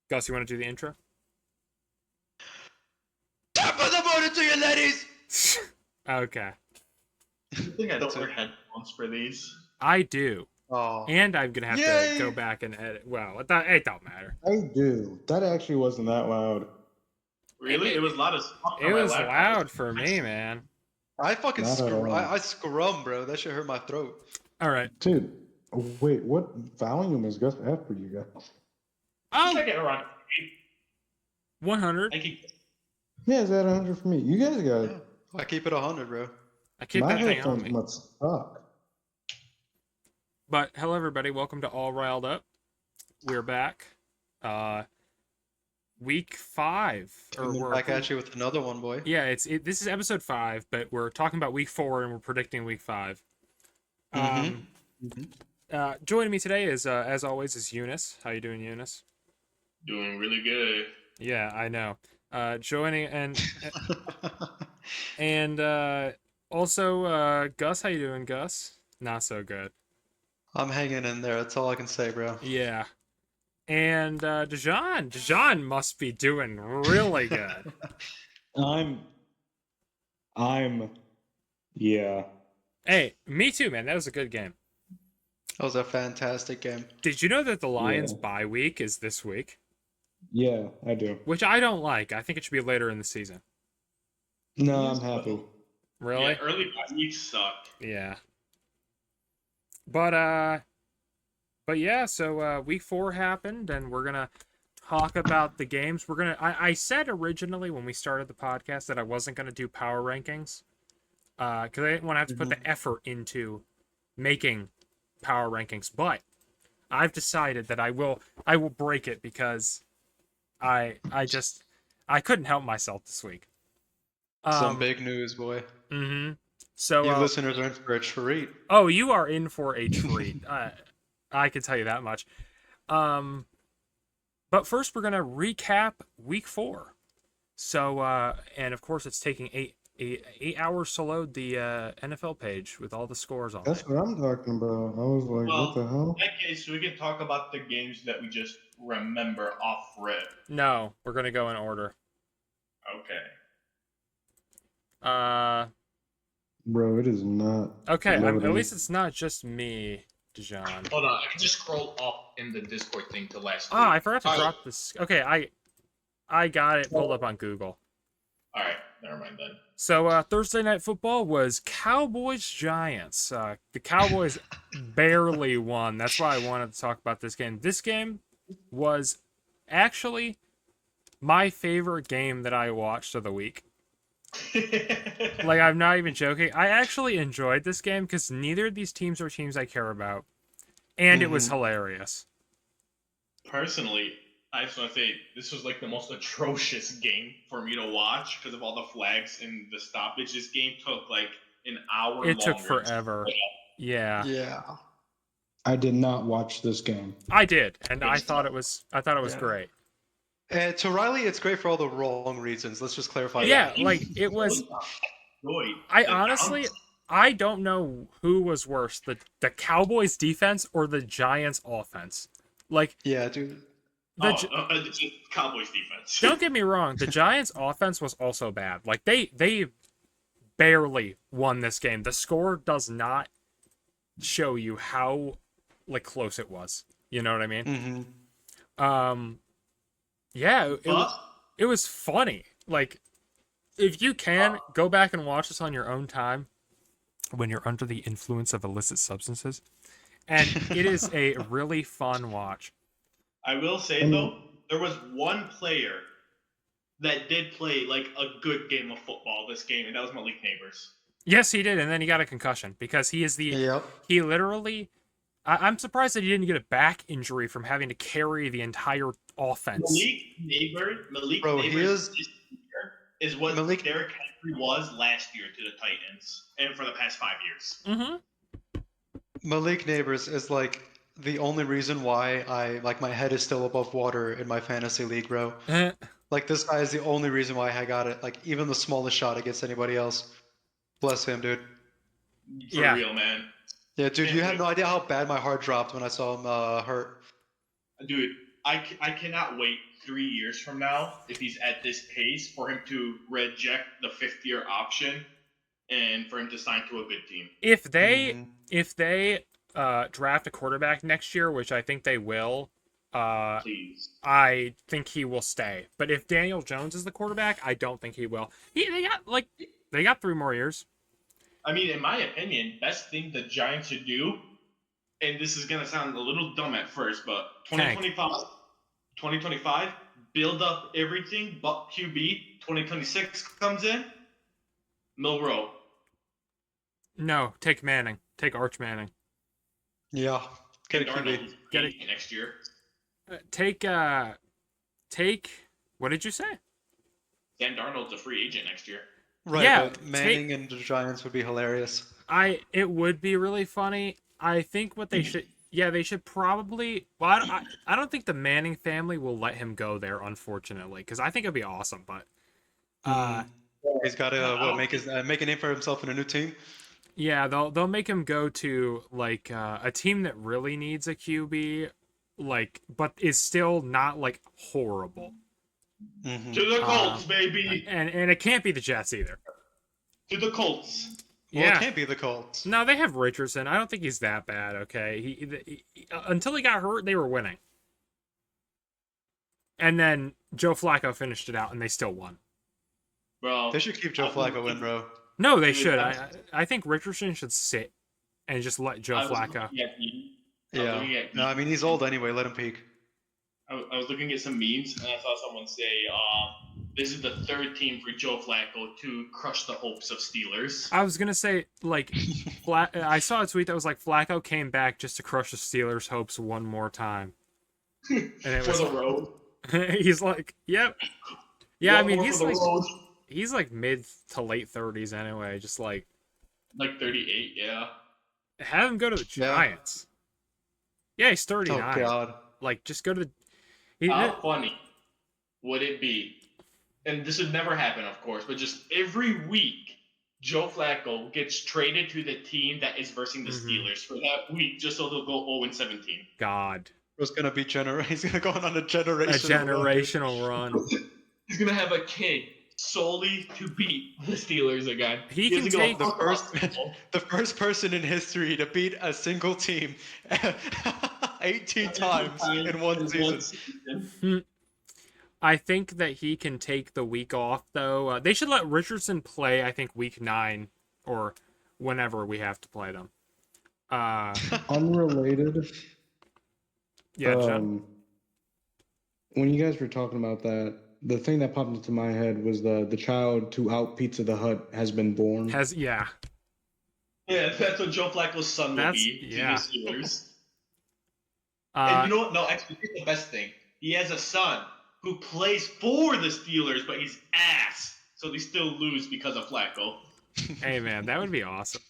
Gus, you want to do the intro? Top of the morning to you, ladies! Okay. I think I don't That's wear it. headphones for these. I do. Oh. And I'm going to have to Yay! go back and edit. Well, it don't matter. I do. That actually wasn't that loud. Really? It was loud as fuck It on my was laptop. loud for me, man. I fucking Not at all. I scrum, bro. That shit hurt my throat. All right. Dude, wait, what volume is Gus at for you guys? I Oh, think I get around 100. I can, Yeah, it's at 100 for me. You guys got Yeah. I keep it 100, bro. I keep my that thing on headphones me. must suck. But hello, everybody. Welcome to All Riled Up. We're back. Week 5. Coming back at you with another one, boy. Yeah, this is episode 5, but we're talking about week 4 and we're predicting week 5. Joining me today is, as always, is Eunice. How you doing, Eunice? doing really good. Yeah, I know. Joining and also Gus. How you doing, Gus? Not so good. I'm hanging in there. That's all I can say, bro. Yeah. And Dijon. Dijon must be doing really good. Yeah. Hey, me too, man. That was a good game. That was a fantastic game. Did you know that the Lions' Yeah. bye week is this week? Yeah, I do. Which I don't like. I think it should be later in the season. No, I'm happy. Really? Yeah, early weeks suck. Yeah. But yeah, so week 4 happened and we're gonna talk about the games. I said originally when we started the podcast that I wasn't gonna do power rankings. Because I didn't want to have to put the effort into making power rankings, but I've decided that I will break it because I couldn't help myself this week. Some big news, boy. Mm-hmm. So You listeners are in for a treat. oh, you are in for a treat. I can tell you that much. But first we're gonna recap week 4. So and of course it's taking eight hours to load the NFL page with all the scores on That's it. what I'm talking about. I was like, Well, what the hell? in that case, we can talk about the games that we just remember off rip. No, we're gonna go in order. Okay. Bro, it is not. Okay. At loading. least it's not just me, Dijon. Hold on, I can just scroll up in the Discord thing to last Ah, I week. forgot to drop this. Okay, I got it pulled up on Google. Alright, never mind then. So Thursday night football was Cowboys Giants. The Cowboys barely won. That's why I wanted to talk about this game. This game was actually my favorite game that I watched of the week. Like, I'm not even joking. I actually enjoyed this game because neither of these teams are teams I care about, and it was hilarious. Personally, I just want to say this was like the most atrocious game for me to watch because of all the flags and the stoppage. This game took like an hour. It took longer. forever. Yeah, Yeah. I did not watch this game. I did, and I thought it was Yeah. great. And to Riley, it's great for all the wrong reasons. Let's just clarify Yeah, that. like it was. Enjoyed I the honestly, bounce. I don't know who was worse, the Cowboys defense or the Giants offense. Like, Yeah, dude. It's Cowboys defense. don't get me wrong, the Giants offense was also bad. Like they barely won this game. The score does not show you how like close it was. You know what I mean? Mm-hmm. Yeah, it was funny. Like, if you can, go back and watch this on your own time when you're under the influence of illicit substances. And it is a really fun watch. I will say though, there was one player that did play like a good game of football this game, and that was Malik Neighbors. Yes, he did, and then he got a concussion because he is the Yep. he literally. I'm surprised that he didn't get a back injury from having to carry the entire offense. Malik Bro, he Neighbors is- this year is what Malik- Derrick Henry was last year to the Titans, and for the past 5 years. Mm-hmm. Malik Neighbors is like the only reason why my head is still above water in my fantasy league, bro. Like, this guy is the only reason why I got it. Like, even the smallest shot against anybody else. Bless him, dude. For Yeah. real, man. Yeah, dude, you have no idea how bad my heart dropped when I saw him hurt. Dude, I cannot wait 3 years from now, if he's at this pace, for him to reject the 5th-year option and for him to sign to a good team. If they Mhm. draft a quarterback next year, which I think they will, Please. I think he will stay. But if Daniel Jones is the quarterback, I don't think he will. They got 3 more years. I mean, in my opinion, best thing the Giants should do, and this is going to sound a little dumb at first, but Tank. 2025, build up everything but QB. 2026 comes in, Milrow. No, take Manning. Take Arch Manning. Yeah. Get a And Darnold QB. is Get free next year. Take what did you say? Sam Darnold's a free agent next year. Right, Yeah, but Manning and the Giants would be hilarious. It would be really funny. I think what they should they should probably. Well, I don't think the Manning family will let him go there, unfortunately, because I think it'd be awesome. But He's got to I don't make a name for himself in a new team. yeah, they'll make him go to like a team that really needs a QB, like, but is still not like horrible. Mhm. To the Colts, baby. And it can't be the Jets either. To the Colts. Well, Yeah. it can't be the Colts. No, they have Richardson. I don't think he's that bad. Okay, until he got hurt, they were winning. And then Joe Flacco finished it out, and they still won. Bro. They should keep Joe Flacco in, bro. No, they Dude, should. that's- I think Richardson should sit and just let Joe Flacco. Yeah. No, I mean he's old anyway. Let him peak. I was looking at some memes, and I saw someone say, this is the 3rd team for Joe Flacco to crush the hopes of Steelers. I was gonna say like, I saw a tweet that was like Flacco came back just to crush the Steelers' hopes one more time, and it For was the road. he's like, yep, yeah. I One mean more for the road. he's like mid to late 30s anyway. Just like Like 38, yeah. have him go to the Yeah. Giants. Yeah, he's Oh 39. God. Like just go to the. How funny would it be? And this would never happen, of course, but just every week, Joe Flacco gets traded to the team that is versing the Steelers for that week, just so they'll go 0-17. God. He's gonna be He's gonna go on a generational. A generational run. He's gonna have a kid solely to beat the Steelers again. He has can to go take- The first person in history to beat a single team 18 times in one season. I think that he can take the week off, though. They should let Richardson play, I think, week 9 or whenever we have to play them. Unrelated. Yeah, John? When you guys were talking about that, the thing that popped into my head was the child to out Pizza the Hut has been born. Yeah. Yeah, that's what Joe Flacco's son will That's- be to yeah. the Steelers. And you know what? No, actually, here's the best thing. He has a son who plays for the Steelers, but he's ass. So they still lose because of Flacco. Hey, man, that would be awesome.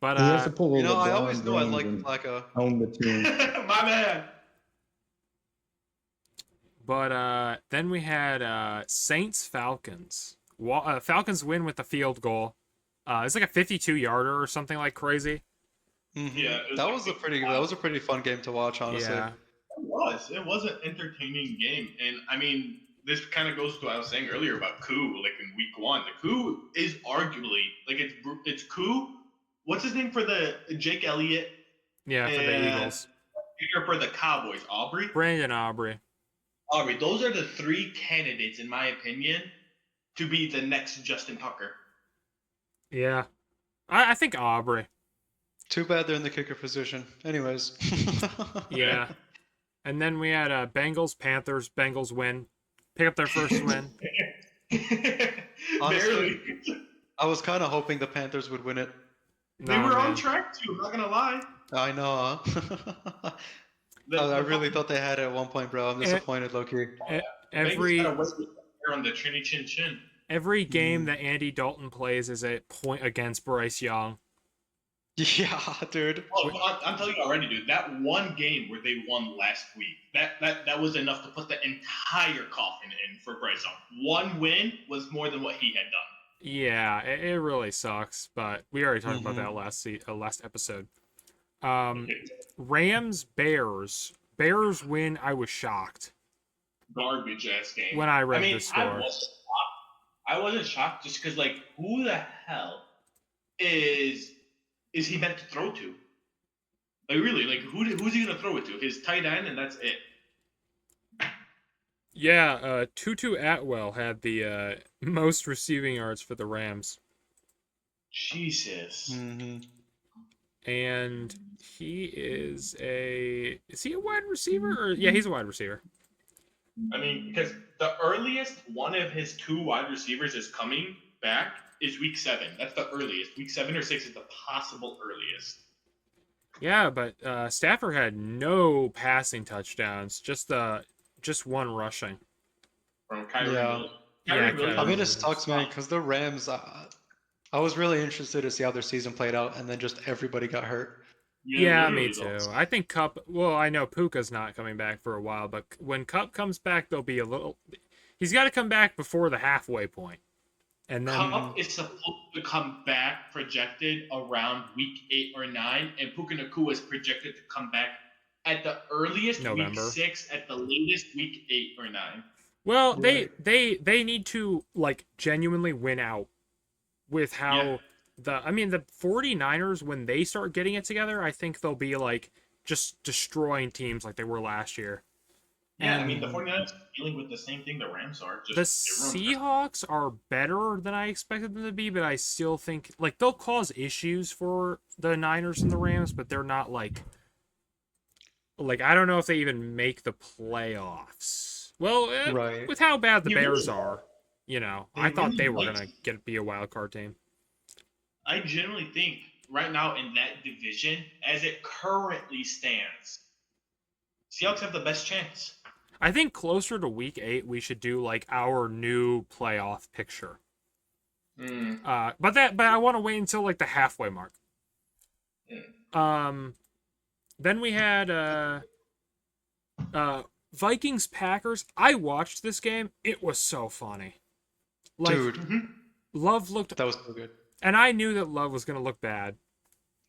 But He has to pull a You know, I LeBron always knew I James liked and Flacco. own the team. My man. then we had Saints Falcons. Falcons win with a field goal. It's like a 52-yarder or something like crazy. Mhm. Yeah, it was that like was a pretty fun game to watch, honestly. Yeah. It was an entertaining game, and I mean, this kind of goes to what I was saying earlier about Koo. Like in week 1, the Koo is arguably like it's Koo. What's his name for the Jake Elliott? Yeah, for the Eagles. Kicker for the Cowboys, Aubrey. Brandon Aubrey. Aubrey, those are the 3 candidates, in my opinion, to be the next Justin Tucker. Yeah. I think Aubrey. Too bad they're in the kicker position. Anyways. Yeah. And then we had Bengals, Panthers. Bengals win. Pick up their first win. Barely. I was kind of hoping the Panthers would win it. They were on track to, I'm not going to lie. I know, huh? I really thought they had it at one point, bro. I'm disappointed, low-key. Every on the chinny chin chin. every game that Andy Dalton plays is a point against Bryce Young. Yeah, dude. Oh, I'm telling you already, dude. That one game where they won last week, that was enough to put the entire coffin in for Bryce Young. One win was more than what he had done. Yeah, it really sucks, but we already talked about that last episode. Rams, Bears. Bears win, I was shocked Garbage ass game. when I read I mean, the score. I wasn't shocked just because, like, who the hell is he meant to throw to? Like, really, like, who's he gonna throw it to? His tight end, and that's it. Yeah, Tutu Atwell had the most receiving yards for the Rams. Jesus. And he is he a wide receiver? Or yeah, he's a wide receiver. I mean, because the earliest one of his 2 wide receivers is coming back is week 7. That's the earliest. Week 7 or 6 is the possible earliest. Yeah, but Stafford had no passing touchdowns, just one rushing. From Kyrie Yeah. Williams. Yeah, Williams. I mean, it sucks, man, because the Rams, I was really interested to see how their season played out, and then just everybody got hurt. Yeah, me literally, too. though. I think Cup. Well, I know Puka's not coming back for a while, but when Cup comes back, there'll be a little. He's got to come back before the halfway point, and then Cup is supposed to come back projected around week 8 or 9, and Puka Nacua is projected to come back at the earliest November. week 6, at the latest week 8 or 9. well, Right. they need to like genuinely win out with how the 49ers, when they start getting it together, I think they'll be like just destroying teams like they were last year. Yeah, And I mean, the 49ers are dealing with the same thing the Rams are. the Just Seahawks are better than I expected them to be, but I still think like they'll cause issues for the Niners and the Rams, but they're not like I don't know if they even make the playoffs. Well, Right. with how bad the They Bears really are, They I thought really they were might. gonna be a wild card team. I generally think right now in that division, as it currently stands, Seahawks have the best chance. I think closer to week 8, we should do like our new playoff picture. But I want to wait until like the halfway mark. Then we had Vikings Packers. I watched this game. It was so funny. Like, Dude, Love looked, that was so good. and I knew that Love was gonna look bad.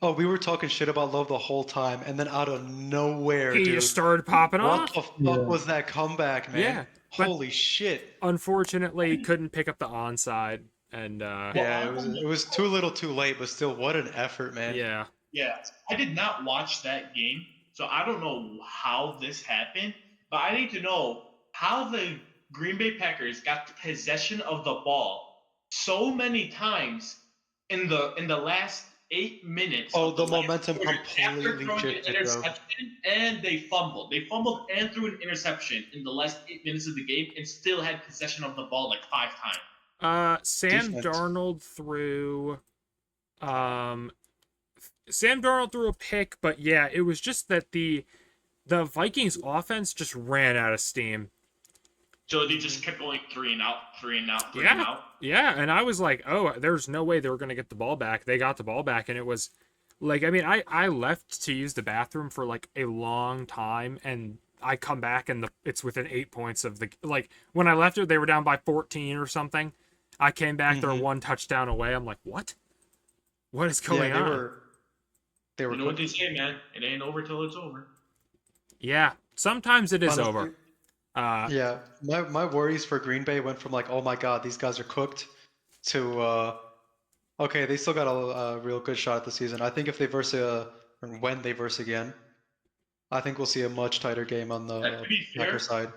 Oh, we were talking shit about Love the whole time, and then out of nowhere, He dude, just started popping what off. the fuck was that comeback, man? Yeah, but Holy shit. unfortunately, couldn't pick up the onside, and Yeah, it was too little too late, but still, what an effort, man. yeah. Yeah, I did not watch that game, so I don't know how this happened, but I need to know how the Green Bay Packers got possession of the ball so many times in the last 8 minutes. Oh, of the last momentum quarter after completely throwing an shifted, bro. interception, and they fumbled. They fumbled and threw an interception in the last 8 minutes of the game, and still had possession of the ball like 5 times. Sam Defense. Darnold threw Sam Darnold threw a pick, but yeah, it was just that the Vikings offense just ran out of steam. So they just kept going 3 and out, 3 and out, 3 Yeah. and out. Yeah, and I was like, oh, there's no way they were going to get the ball back. They got the ball back, and it was like, I mean, I left to use the bathroom for like a long time, and I come back and it's within 8 points of the, like, when I left it, they were down by 14 or something. I came back, they're 1 touchdown away. I'm like, what? What is going on? They were You know what they say, man? It ain't over till it's over. Yeah, sometimes it is Honestly, over. Yeah, my worries for Green Bay went from like, oh my God, these guys are cooked, to okay, they still got a real good shot at the season. I think if they verse and when they verse again, I think we'll see a much tighter game on the To be fair, Packer side.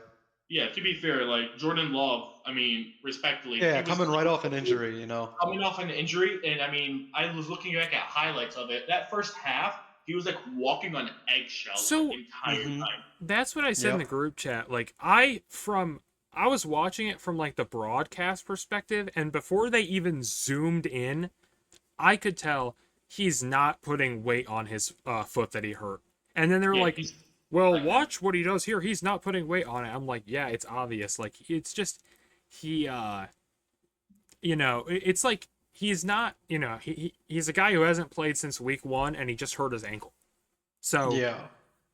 Yeah, to be fair, like Jordan Love, I mean, respectfully, Yeah, he was coming right off an injury, you know. coming off an injury, and I mean, I was looking back at highlights of it. That first half, he was like walking on eggshells So- the entire time. That's what I said in the Yep. group chat. Like, I was watching it from like the broadcast perspective, and before they even zoomed in, I could tell he's not putting weight on his foot that he hurt. And then they're Yeah, like, he's- well, watch what he does here. He's not putting weight on it. I'm like, yeah, it's obvious. Like, it's just he it's like he's not, he's a guy who hasn't played since week 1, and he just hurt his ankle. So Yeah.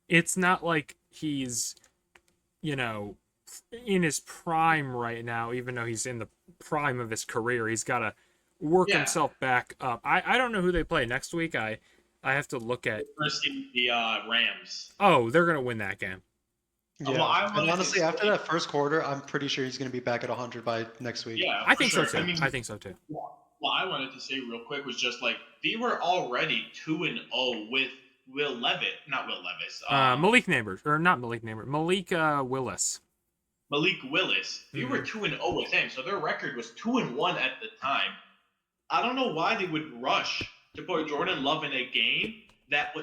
it's not like he's, in his prime right now, even though he's in the prime of his career. He's got to work Yeah. himself back up. I don't know who they play next week. I have to look at. versus the Rams. Oh, they're going to win that game. Yeah. Well, I And wanted to honestly, after say, that first quarter, I'm pretty sure he's going to be back at 100 by next week. yeah, I for think so sure. too. I mean, I think so too. what I wanted to say real quick was just like they were already 2-0 with Will Levitt, not Will Levis. Malik Neighbors, or not Malik Neighbors, Malik Willis. Malik Willis. They were Mhm. 2-0 with him, so their record was 2-1 at the time. I don't know why they would rush to put Jordan Love in a game that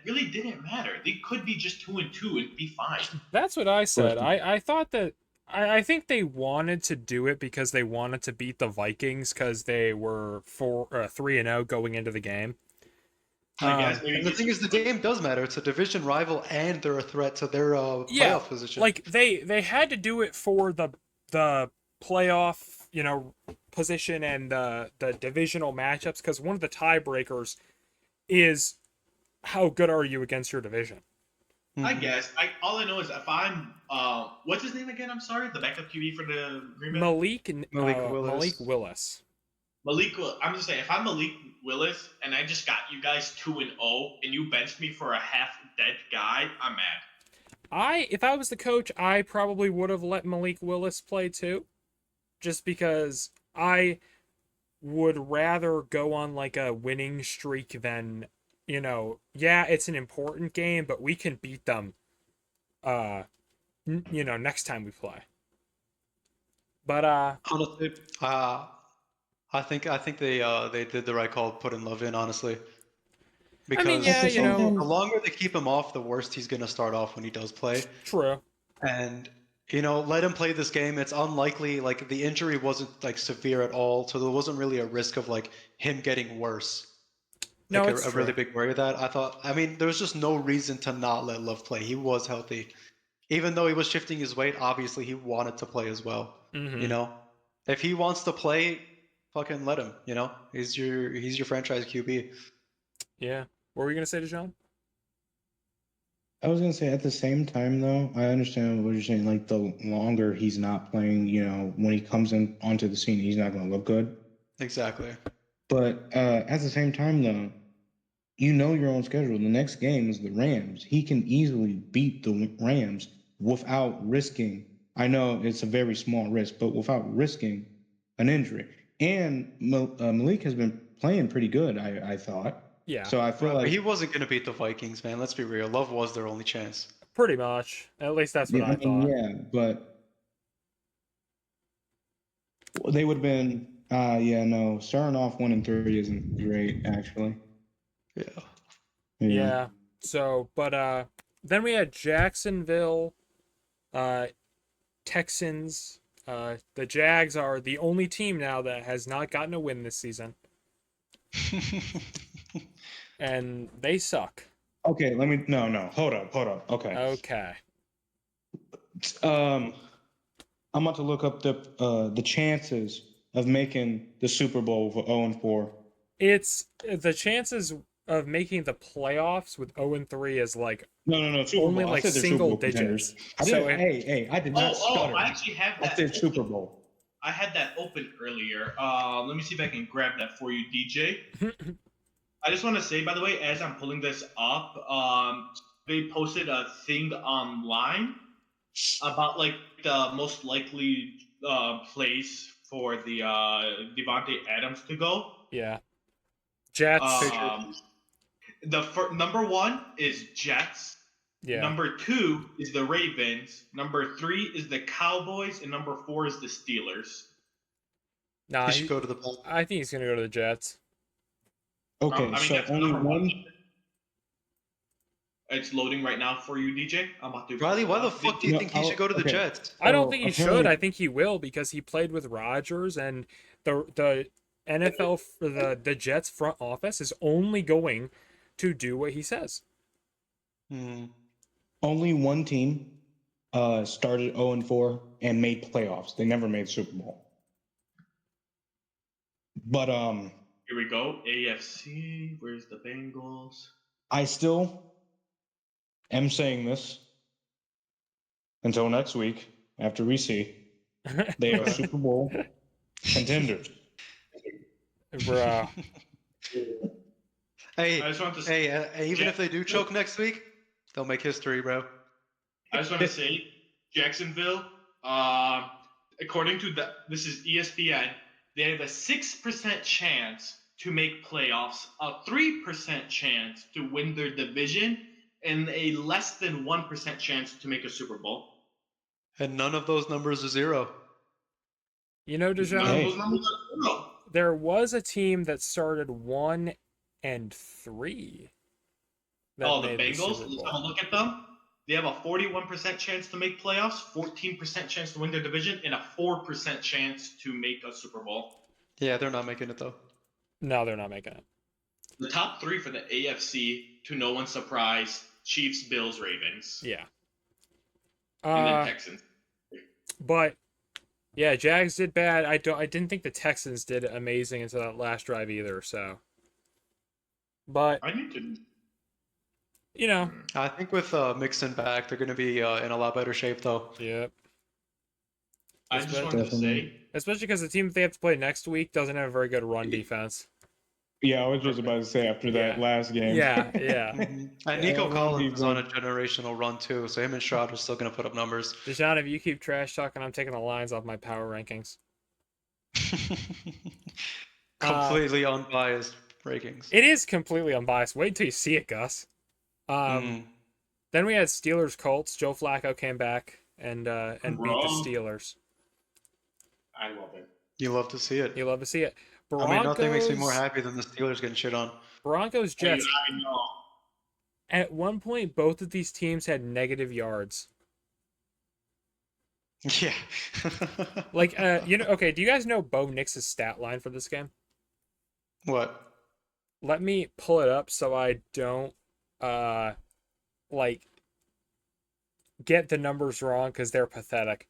really didn't matter. They could be just 2-2 and be fine. That's what I said. Question. I thought that I think they wanted to do it because they wanted to beat the Vikings because they were 3-0 going into the game. I guess maybe And the get thing some is, the game does matter. It's a division rival, and they're a threat to their Yeah, playoff position. like they had to do it for the playoff, position and the divisional matchups because one of the tiebreakers is how good are you against your division. I Mhm. guess. All I know is if I'm what's his name again? I'm sorry, the backup QB for the Green Bay. Malik Willis. Malik Willis. I'm just saying, if I'm Malik Willis and I just got you guys 2-0 and you benched me for a half dead guy, I'm mad. If I was the coach, I probably would have let Malik Willis play too, just because I would rather go on like a winning streak than, yeah, it's an important game, but we can beat them, next time we play. But Honestly, I think they did the right call putting Love in. Honestly, I mean, because yeah, At the same the time, longer they keep him off, the worse he's going to start off when he does play. true. And let him play this game. It's unlikely, like the injury wasn't like severe at all, so there wasn't really a risk of like him getting worse. No, Like it's a really true. big worry of that. I mean, there was just no reason to not let Love play. He was healthy. Even though he was shifting his weight, obviously he wanted to play as well. You Mm-hmm. know, if he wants to play, fucking let him. He's your franchise QB. Yeah. What were you gonna say to John? I was gonna say at the same time though, I understand what you're saying. Like the longer he's not playing, when he comes in onto the scene, he's not gonna look good. Exactly. But at the same time though, your own schedule. The next game is the Rams. He can easily beat the Rams without risking. I know it's a very small risk, but without risking an injury. And Malik has been playing pretty good. I thought. Yeah, So I feel Right. But like he wasn't gonna beat the Vikings, man. Let's be real. Love was their only chance. pretty much. At least that's what yeah, I I mean thought. yeah, but they would have been. Yeah, no. Starting off 1-3 isn't great actually. Yeah. Yeah. Yeah. So, but then we had Jacksonville, uh, Texans. The Jags are the only team now that has not gotten a win this season, and they suck. Okay, no, hold up. Okay. Okay. Um, I'm about to look up the chances of making the Super Bowl for 0-4. It's the chances of making the playoffs with 0-3 is like No, Super only Bowl. I like said they're Super single Bowl contenders. digits. I So didn't. Hey, I did not stutter. I actually have I that. said Open. Super Bowl. I had that open earlier. Let me see if I can grab that for you, DJ. I just want to say, by the way, as I'm pulling this up, they posted a thing online about like the most likely place for the Devontae Adams to go. yeah, Jets. Number one is Jets. Yeah. Number two is the Ravens. Number three is the Cowboys, and number four is the Steelers. Nah, He should go to the I think he's gonna go to the Jets. Okay, I mean, so that's only number one. one. It's loading right now for you, DJ. I'm about to. Riley, why the fuck do you No, think he should go to the okay. Jets? I don't So, think he should. apparently- I think he will because he played with Rodgers and the NFL for the Jets front office is only going to do what he says. Hmm. Only one team started 0-4 and made playoffs. They never made Super Bowl. But Here we go. AFC. Where's the Bengals? I still am saying this until next week after we see they are Super Bowl contenders. Bruh. Hey, I just want to say, hey, even if they do choke next week, they'll make history, bro. I just want to say, Jacksonville, according to this is ESPN, they have a 6% chance to make playoffs, a 3% chance to win their division, and a less than 1% chance to make a Super Bowl. And none of those numbers are zero. You know, None of Dejan, those numbers are zero. there was a team that started 1-3. That The made Bengals, Super let's Bowl. have a look at them. They have a 41% chance to make playoffs, 14% chance to win their division, and a 4% chance to make a Super Bowl. Yeah, they're not making it though. No, they're not making it. The top three for the AFC, to no one's surprise, Chiefs, Bills, Ravens. Yeah. And then Texans. But yeah, Jags did bad. I didn't think the Texans did amazing until that last drive either. So, but I need to. you know, I think with Mixon back, they're going to be in a lot better shape though. yep. I just wanted to say. Especially because the team they have to play next week doesn't have a very good run defense. Yeah, I was just about to say after that last game. Yeah. And Nico Collins is on a generational run too, so him and Stroud are still going to put up numbers. Deshaun, if you keep trash talking, I'm taking the lines off my power rankings. Completely unbiased rankings. It is completely unbiased. Wait till you see it, Gus. Then we had Steelers Colts. Joe Flacco came back and beat the Steelers. I love it. You love to see it. You love to see it. I mean, nothing makes me more happy than the Steelers getting shit on. Broncos Jets. I know. At one point, both of these teams had negative yards. Yeah. Like, okay, do you guys know Bo Nix's stat line for this game? What? Let me pull it up so I don't, get the numbers wrong because they're pathetic.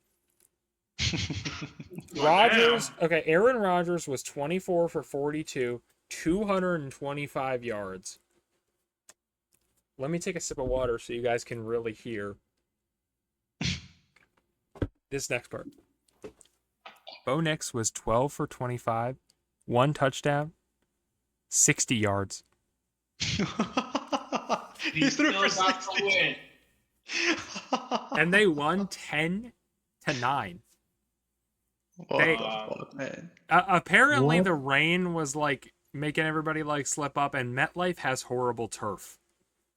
Aaron Rodgers was 24 for 42, 225 yards. Let me take a sip of water so you guys can really hear this next part. Bo Nix was 12 for 25, 1 touchdown, 60 yards. He threw for Still got 60. to win. And they won 10-9. What They- the fuck, man? Apparently What? the rain was like making everybody like slip up, and MetLife has horrible turf.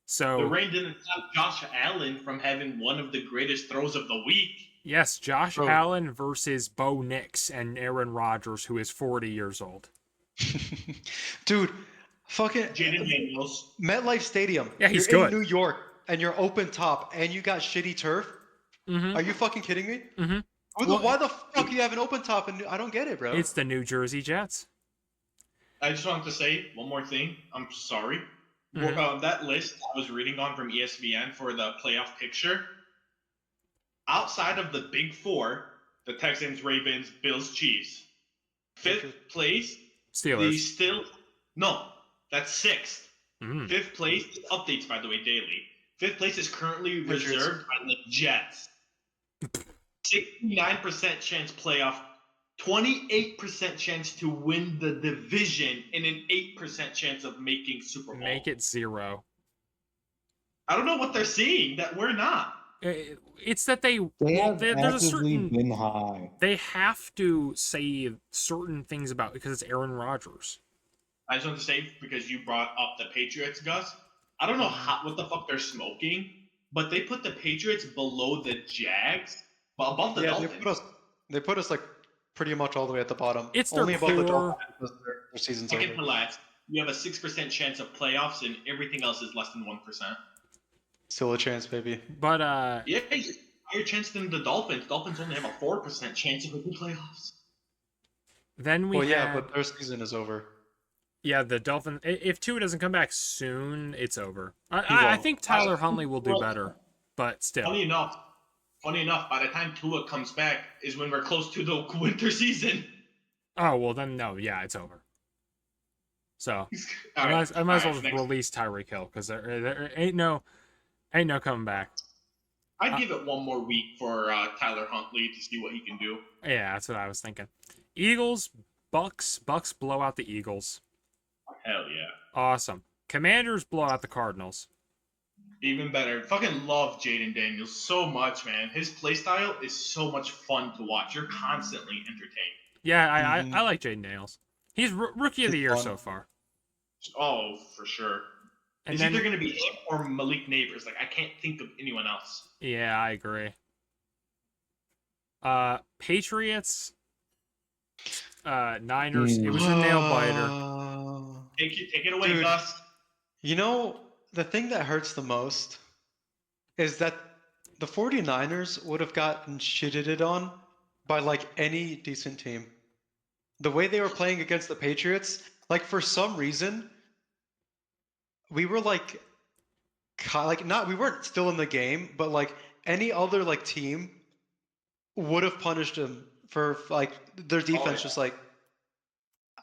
So The rain didn't stop Josh Allen from having one of the greatest throws of the week. yes, Josh Bro. Allen versus Bo Nix and Aaron Rodgers, who is 40 years old. Dude, fucking Jaden Daniels. MetLife Stadium. Yeah, he's you're good. in New York and you're open top and you got shitty turf. Mm-hmm. Are you fucking kidding me? Mm-hmm. Why the fuck do you have an open top? And I don't get it, bro. It's the New Jersey Jets. I just wanted to say one more thing. I'm sorry. Mhm. That list I was reading on from ESPN for the playoff picture, outside of the big four, the Texans, Ravens, Bills, Chiefs, fifth place, Steelers. that's sixth. Mm. Fifth place, updates by the way daily. Fifth place is currently Patriots. reserved by the Jets. 69% chance playoff, 28% chance to win the division, and an 8% chance of making Super Bowl. Make it 0. I don't know what they're seeing that we're not. It's that They have there's a actively certain been high. they have to say certain things about because it's Aaron Rodgers. I just want to say, because you brought up the Patriots, Gus, I don't know what the fuck they're smoking, but they put the Patriots below the Jags, but above the Dolphins. They put us like pretty much all the way at the bottom. It's their only above the core- Dolphins because their season's Second over. to last, you have a 6% chance of playoffs, and everything else is less than 1%. Still a chance, baby. But Yeah, higher chance than the Dolphins. Dolphins only have a 4% chance of making playoffs. then we but their season is over. the Dolphins. If Tua doesn't come back soon, it's over. I won't. think Tyler Huntley will do better, but still. Funny enough, by the time Tua comes back is when we're close to the winter season. Oh well, then no, yeah, it's over. So All I might as well just next. release Tyreek Hill because there ain't no coming back. I'd give it one more week for Tyler Huntley to see what he can do. Yeah, that's what I was thinking. Eagles, Bucks blow out the Eagles. Hell yeah. Awesome. Commanders blow out the Cardinals. Even better. Fucking love Jaden Daniels so much, man. His playstyle is so much fun to watch. You're constantly entertained. Yeah, Mhm. I like Jaden Daniels. He's rookie of the He's year fun. so far. Oh, for sure. And It's then either going to be him or Malik Neighbors. Like, I can't think of anyone else. yeah, I agree. Patriots, Niners. It was a nail biter. Take it away, Dude, Gus. you know, the thing that hurts the most is that the 49ers would have gotten shitted on by like any decent team. The way they were playing against the Patriots, like for some reason, we were like not we weren't still in the game, but like any other like team would have punished them for like their Oh, defense. yeah. Just like,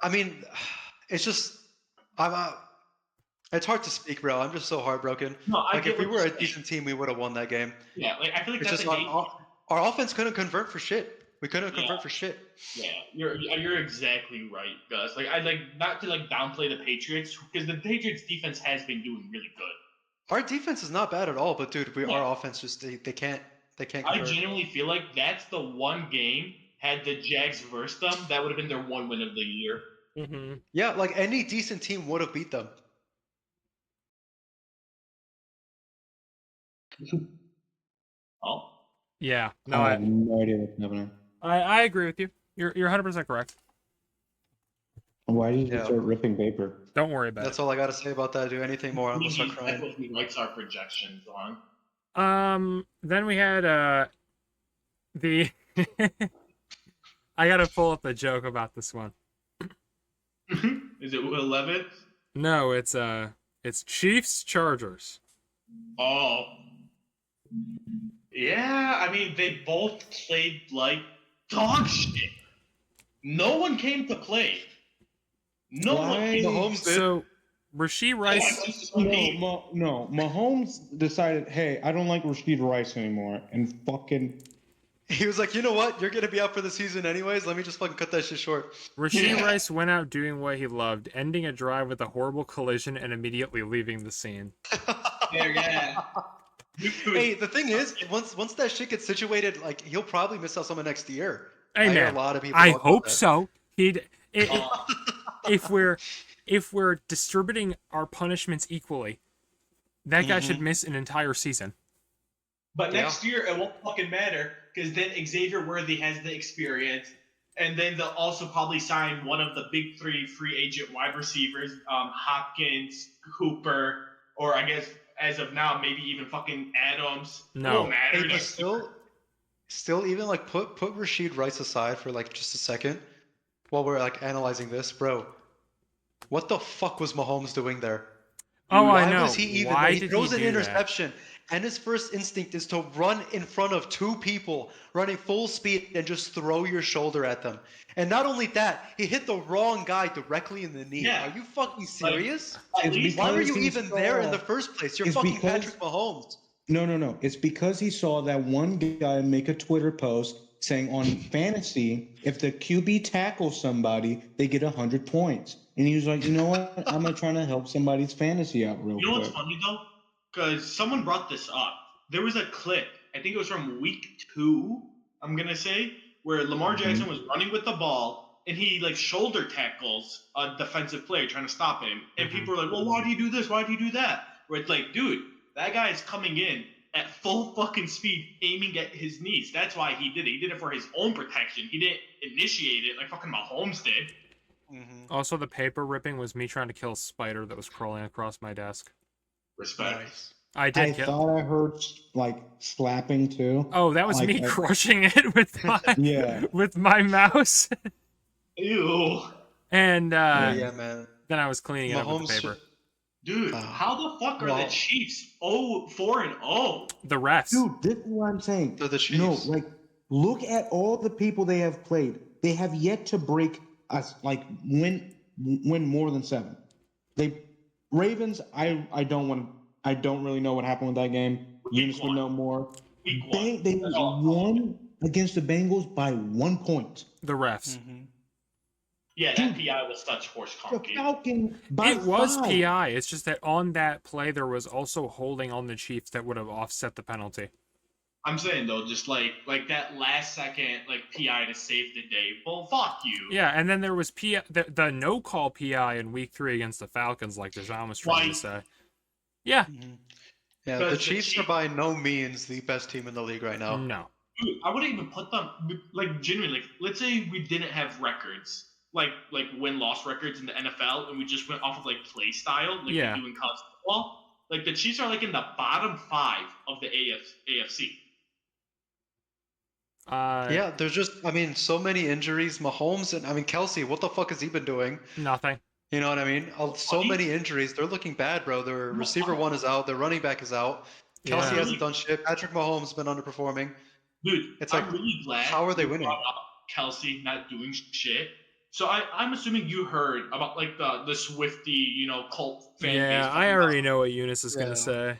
I mean, it's just I'm. It's hard to speak, bro. I'm just so heartbroken. No, I Like get if we what were you're a saying. decent team, we would have won that game. Yeah, like I feel like It's that's just a game. our offense couldn't convert for shit. We couldn't Yeah, convert for shit. yeah, you're exactly right, Gus. Like I like not to like downplay the Patriots because the Patriots defense has been doing really good. Our defense is not bad at all, but dude, Yeah, our offense just they can't I convert. genuinely feel like that's the one game had the Jags versed them that would have been their one win of the year. Mm-hmm. Yeah, like any decent team would have beat them. Oh, Yeah, no, I have no idea what's happening. I agree with you. You're 100% correct. Why did you Yeah. start ripping paper? Don't worry about That's it. all I gotta say about that. Do anything more, I'm gonna start that's crying. what he likes our projections on. Then we had the I gotta pull up a joke about this one. Is it 11? No, it's Chiefs Chargers. Oh, yeah. I mean, they both played like dog shit. No one came to play. No one Why? came. Mahomes did. So Rasheed Rice. No. Mahomes decided, hey, I don't like Rasheed Rice anymore, and fucking. He was like, you know what? You're gonna be out for the season anyways. Let me just fucking cut that shit short. Rasheed Yeah. Rice went out doing what he loved, ending a drive with a horrible collision and immediately leaving the scene. Yeah. Hey, the thing is, once that shit gets situated, like he'll probably miss out some next year. Hey I hear a man, lot of people. I talk about hope that. so. Uh, If we're distributing our punishments equally, that guy should miss an entire season. but next year it won't fucking matter because then Xavier Worthy has the experience, and then they'll also probably sign one of the big three free agent wide receivers, Hopkins, Cooper, or I guess as of now maybe even fucking Adams. It No. won't matter. Hey, but next year. still, even like put Rasheed Rice aside for like just a second, while we're like analyzing this, bro. What the fuck was Mahomes doing there? Oh, I Why know. was he even Why there? He did throws he an do interception, and his first instinct is to run in front of two people, running full speed, and just throw your shoulder at them. And not only that, he hit the wrong guy directly in the knee. Yeah. Are you fucking serious? At least Why were because you he even there in saw- the first place? You're It's fucking because- Patrick Mahomes. No. It's because he saw that one guy make a Twitter post saying on fantasy, if the QB tackles somebody, they get 100 points. And he was like, you know what? I'm not trying to help somebody's fantasy out real You know what's quick. funny though? Because someone brought this up. There was a clip, I think it was from week 2, I'm gonna say, where Lamar Jackson was running with the ball and he like shoulder tackles a defensive player trying to stop him. And people are like, well, why do you do this? Why do you do that? Where it's like, dude, that guy is coming in at full fucking speed, aiming at his knees. That's why he did it. He did it for his own protection. He didn't initiate it like fucking Mahomes did. Also, the paper ripping was me trying to kill a spider that was crawling across my desk. Respect. Nice. I I did kill. thought I heard like slapping too. Oh, that was Like, me crushing it with my Yeah. with my mouse, Ew. and Yeah, man. then I was cleaning it up with Mahomes the paper. should- Dude, Oh. how the fuck are Well- the Chiefs 4-0? The refs. Dude, this is what I'm saying. They're the No, Chiefs. like, look at all the people they have played. They have yet to break us, like, win more than 7. Ravens. I don't really know what happened with that game. Eunice would know more. Week 1. They That's all. won against the Bengals by 1 point. The refs. Mhm. Yeah, that PI was such horse The conky. Falcon by It was 5. PI. It's just that on that play there was also holding on the Chiefs that would have offset the penalty. I'm saying though, just like that last second PI to save the day. Well, fuck you. Yeah, and then there was the no call PI in Week 3 against the Falcons, like Deshaun was trying to say. Yeah. Yeah, the Chiefs are by no means the best team in the league right now. No. Dude, I wouldn't even put them genuinely. Let's say we didn't have records, like win-loss records in the NFL, and we just went off of play style, we do in college football. The Chiefs are in the bottom 5 of the AFC. Yeah, there's just, so many injuries. Mahomes and Kelsey, what the fuck has he been doing? Nothing. You know what I mean? So many injuries. They're looking bad, bro. Their receiver one is out. Their running back is out. Kelsey hasn't done shit. Patrick Mahomes has been underperforming. Dude, it's I'm really glad. How are they winning? Kelsey not doing shit. So I'm assuming you heard about the Swifty, cult fan base. Yeah, I already know what Eunice is gonna say.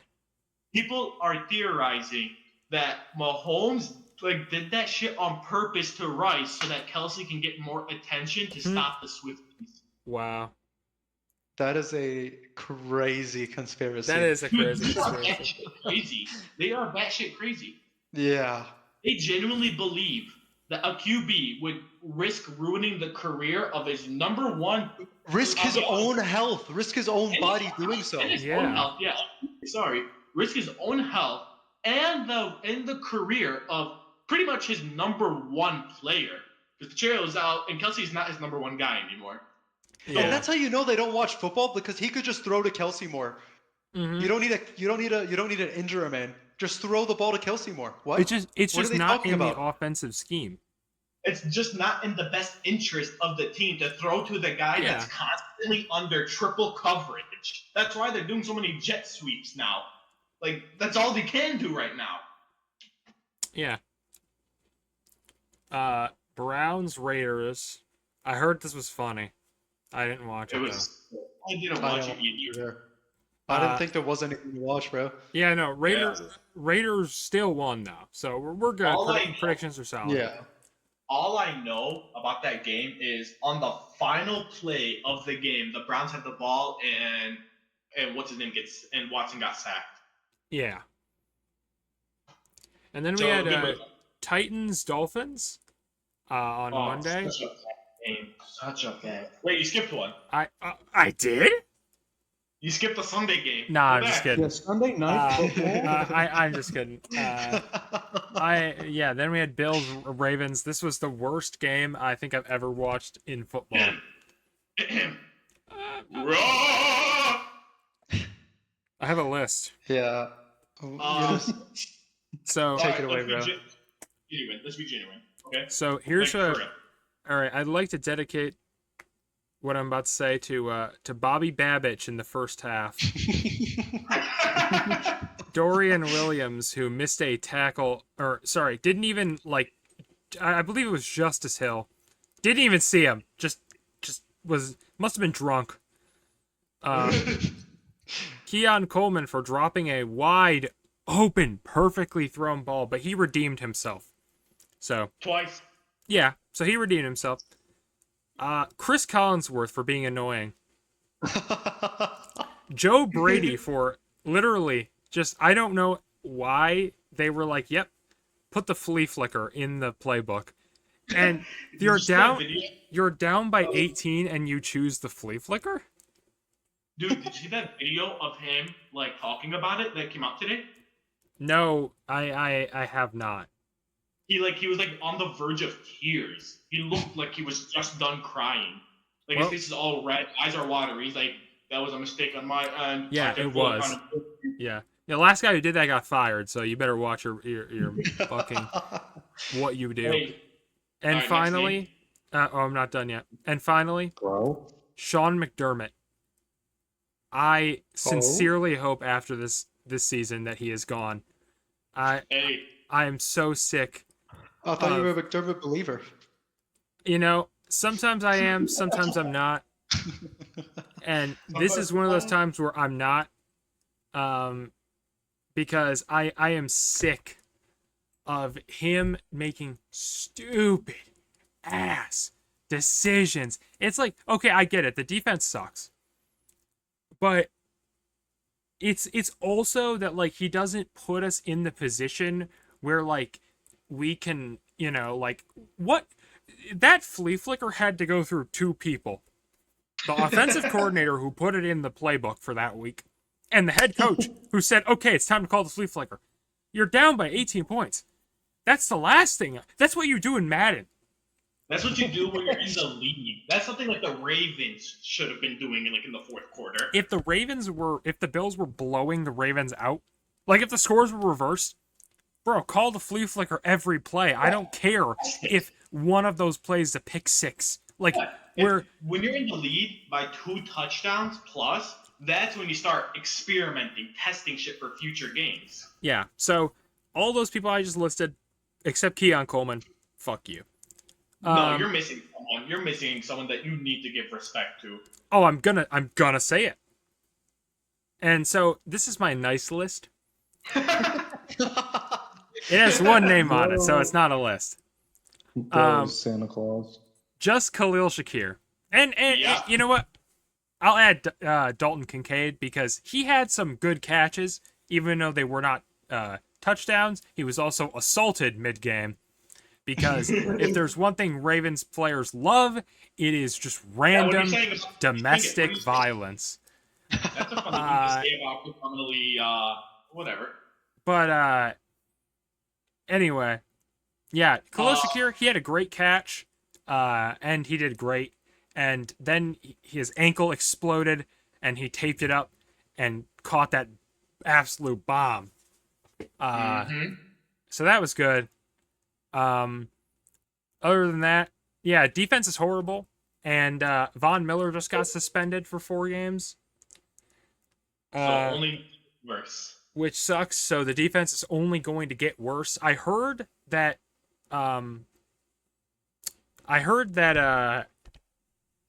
People are theorizing that Mahomes did that shit on purpose to Rice so that Kelsey can get more attention to stop the Swifties. Wow. That is a crazy conspiracy. That is a crazy conspiracy. They are batshit crazy. Yeah. They genuinely believe that a QB would risk ruining the career of his number one. Risk his own health. Risk his own body doing so. Own health, yeah. Sorry. Risk his own health and the career of pretty much his number one player. Because Pacheco is out and Kelsey's not his number one guy anymore. Yeah. And that's how you know they don't watch football, because he could just throw to Kelsey more. Mm-hmm. You don't need to injure a man. Just throw the ball to Kelsey more. What? It's just not in the offensive scheme. It's just not in the best interest of the team to throw to the guy that's constantly under triple coverage. That's why they're doing so many jet sweeps now. That's all they can do right now. Yeah. Browns Raiders. I heard this was funny. I didn't watch it. I didn't watch it either. I didn't think there was anything to watch, bro. Yeah, no. Raiders still won though, so we're good. Predictions are solid. Yeah. All I know about that game is on the final play of the game, the Browns had the ball and what's his name and Watson got sacked. Yeah. And then we had Titans Dolphins on Monday. Such a bad. Wait, you skipped one. I did? You skipped the Sunday game. Nah, I'm just kidding. Yeah, Sunday night football. I'm just kidding. Then we had Bills Ravens. This was the worst game I think I've ever watched in football. I have a list. Yeah. So take it away, bro. Let's be genuine. Okay. So here's all right. I'd like to dedicate what I'm about to say to Bobby Babich in the first half. Dorian Williams, who missed a tackle, didn't even I believe it was Justice Hill. Didn't even see him. Just must have been drunk. Keon Coleman for dropping a wide open, perfectly thrown ball, but he redeemed himself. So twice. Yeah, so he redeemed himself. Chris Collinsworth for being annoying. Joe Brady for literally just, I don't know why they were like, yep, put the flea flicker in the playbook. And you're down by 18 and you choose the flea flicker? Dude, did you see that video of him talking about it that came out today? No, I have not. He was on the verge of tears. He looked like he was just done crying. His face is all red, eyes are watery. He's like, that was a mistake on my end. Yeah, it was. Yeah. The last guy who did that got fired, so you better watch your fucking what you do. Hey. And right, finally, I'm not done yet. And finally, Sean McDermott. I sincerely hope after this season that he is gone. I am so sick. I thought you were a McDermott believer. Sometimes I am, sometimes I'm not. And this is one of those times where I'm not. Because I am sick of him making stupid ass decisions. It's like, okay, I get it. The defense sucks. But it's also that like he doesn't put us in the position where like we can, like what that flea flicker had to go through two people. The offensive coordinator who put it in the playbook for that week, and the head coach who said, okay, it's time to call the flea flicker. You're down by 18 points. That's the last thing. That's what you do in Madden. That's what you do when you're in the lead. That's something like the Ravens should have been doing in the fourth quarter. If the Bills were blowing the Ravens out, like if the scores were reversed, bro, call the flea flicker every play. I don't care if one of those plays is a pick six. Like when you're in the lead by 2 touchdowns plus, that's when you start experimenting, testing shit for future games. Yeah. So all those people I just listed, except Keon Coleman, fuck you. No, you're missing someone. You're missing someone that you need to give respect to. Oh, I'm gonna say it. And so this is my nice list. It has one name on it, so it's not a list. Santa Claus. Just Khalil Shakir. And you know what? I'll add Dalton Kincaid because he had some good catches, even though they were not touchdowns. He was also assaulted mid-game. Because if there's one thing Ravens players love, it is just random domestic violence. That's a funny thing to say about criminally, whatever. But anyway, yeah, Khalil Shakir, he had a great catch, and he did great. And then his ankle exploded, and he taped it up and caught that absolute bomb. So that was good. Other than that, yeah, defense is horrible, and Von Miller just got suspended for 4 games. So only worse. Which sucks. So the defense is only going to get worse. I heard that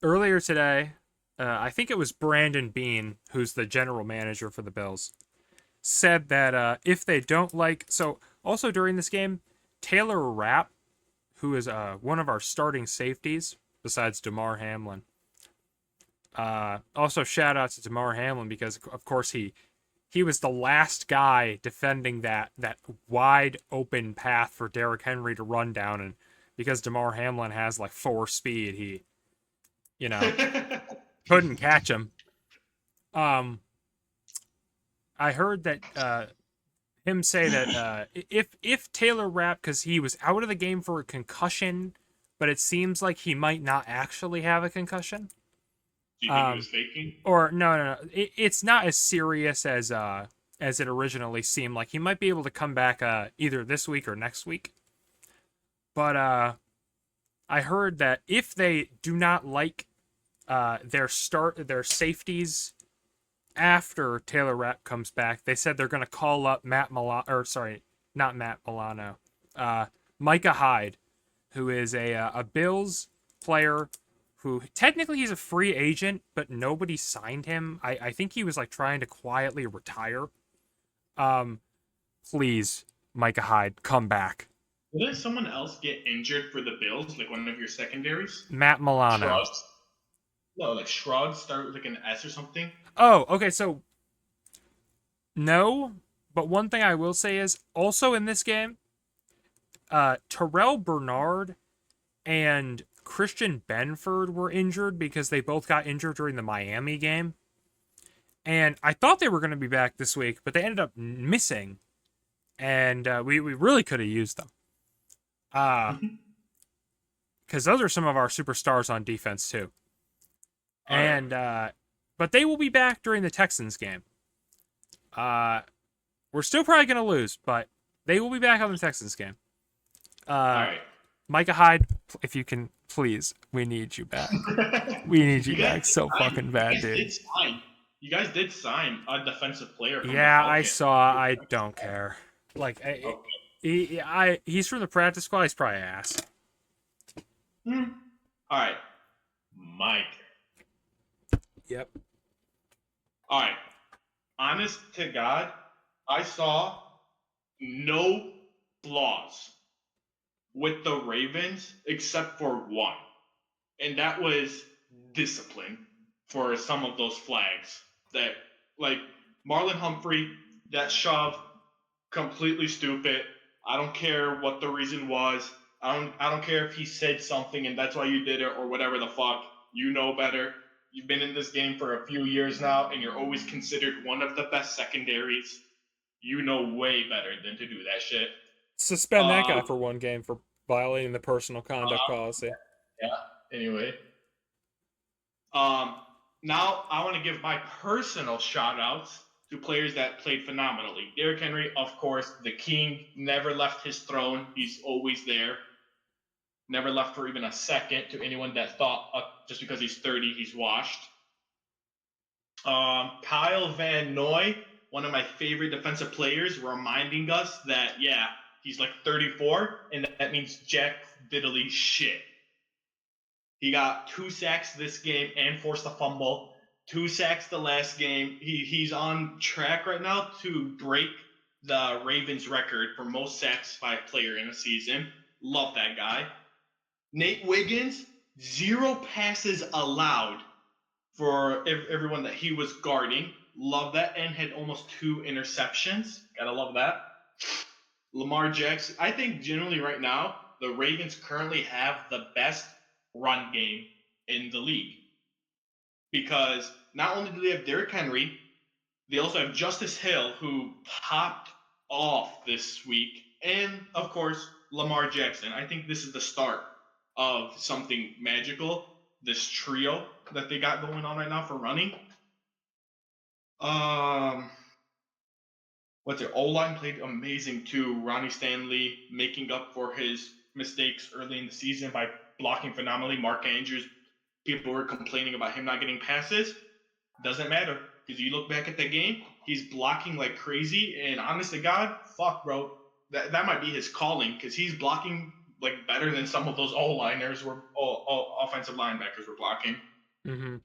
earlier today, I think it was Brandon Beane, who's the general manager for the Bills, said that if they don't also during this game, Taylor Rapp, who is one of our starting safeties besides Damar Hamlin. Also shout out to Damar Hamlin because of course he was the last guy defending that wide open path for Derrick Henry to run down, and because Damar Hamlin has like 4 speed, he couldn't catch him. I heard that him say that if Taylor Rapp, because he was out of the game for a concussion, but it seems like he might not actually have a concussion. Do you think he was faking? Or no. It's not as serious as it originally seemed. Like he might be able to come back either this week or next week. But I heard that if they do not like their safeties after Taylor Rapp comes back, they said they're going to call up Micah Hyde, who is a Bills player who technically he's a free agent, but nobody signed him. I think he was like trying to quietly retire. Please, Micah Hyde, come back. Didn't someone else get injured for the Bills, like one of your secondaries? Matt Milano. Shrugs? No, like Shrugs start with like an S or something. Oh, okay, so no, but one thing I will say is also in this game, Terrell Bernard and Christian Benford were injured because they both got injured during the Miami game. And I thought they were going to be back this week, but they ended up missing. And we really could have used them. Because those are some of our superstars on defense, too. And but they will be back during the Texans game. We're still probably going to lose, but they will be back on the Texans game. All right. Micah Hyde, if you can, please, we need you back. We need you back so fucking bad, dude. You guys did sign a defensive player. Yeah, I saw. I don't care. Like, he's from the practice squad. He's probably ass. All right, Mike. Yep. All right. Honest to God, I saw no flaws with the Ravens except for one. and that was discipline for some of those flags. That like Marlon Humphrey, that shove, completely stupid. I don't care what the reason was. I don't care if he said something and that's why you did it or whatever the fuck. You know better. You've been in this game for a few years now and you're always considered one of the best secondaries. You know way better than to do that shit. Suspend that guy Um, for one game for violating the personal conduct uh, policy. yeah. Anyway, um, now I want to give my personal shout outs to players that played phenomenally. Derrick Henry, of course, the king, never left his throne. He's always there. Never left for even a second to anyone that thought just because he's 30, he's washed. Kyle Van Noy, one of my favorite defensive players, reminding us that, yeah, he's like 34, and that means jack diddly shit. He got 2 sacks this game and forced a fumble. 2 sacks the last game. He's on track right now to break the Ravens record for most sacks by a player in a season. Love that guy. Nate Wiggins, 0 passes allowed for everyone that he was guarding. Love that. And had almost 2 interceptions. Gotta love that. Lamar Jackson. I think generally right now, the Ravens currently have the best run game in the league. Because not only do they have Derrick Henry, they also have Justice Hill, who popped off this week. And, of course, Lamar Jackson. I think this is the start of something magical. This trio that they got going on right now for running. What's it? O-line played amazing too. Ronnie Stanley making up for his mistakes early in the season by blocking phenomenally. Mark Andrews, people were complaining about him not getting passes. Doesn't matter because you look back at the game, he's blocking like crazy. And honest to God, fuck, bro, that might be his calling because he's blocking like better than some of those O-liners were, offensive linebackers were blocking. Mm-hmm.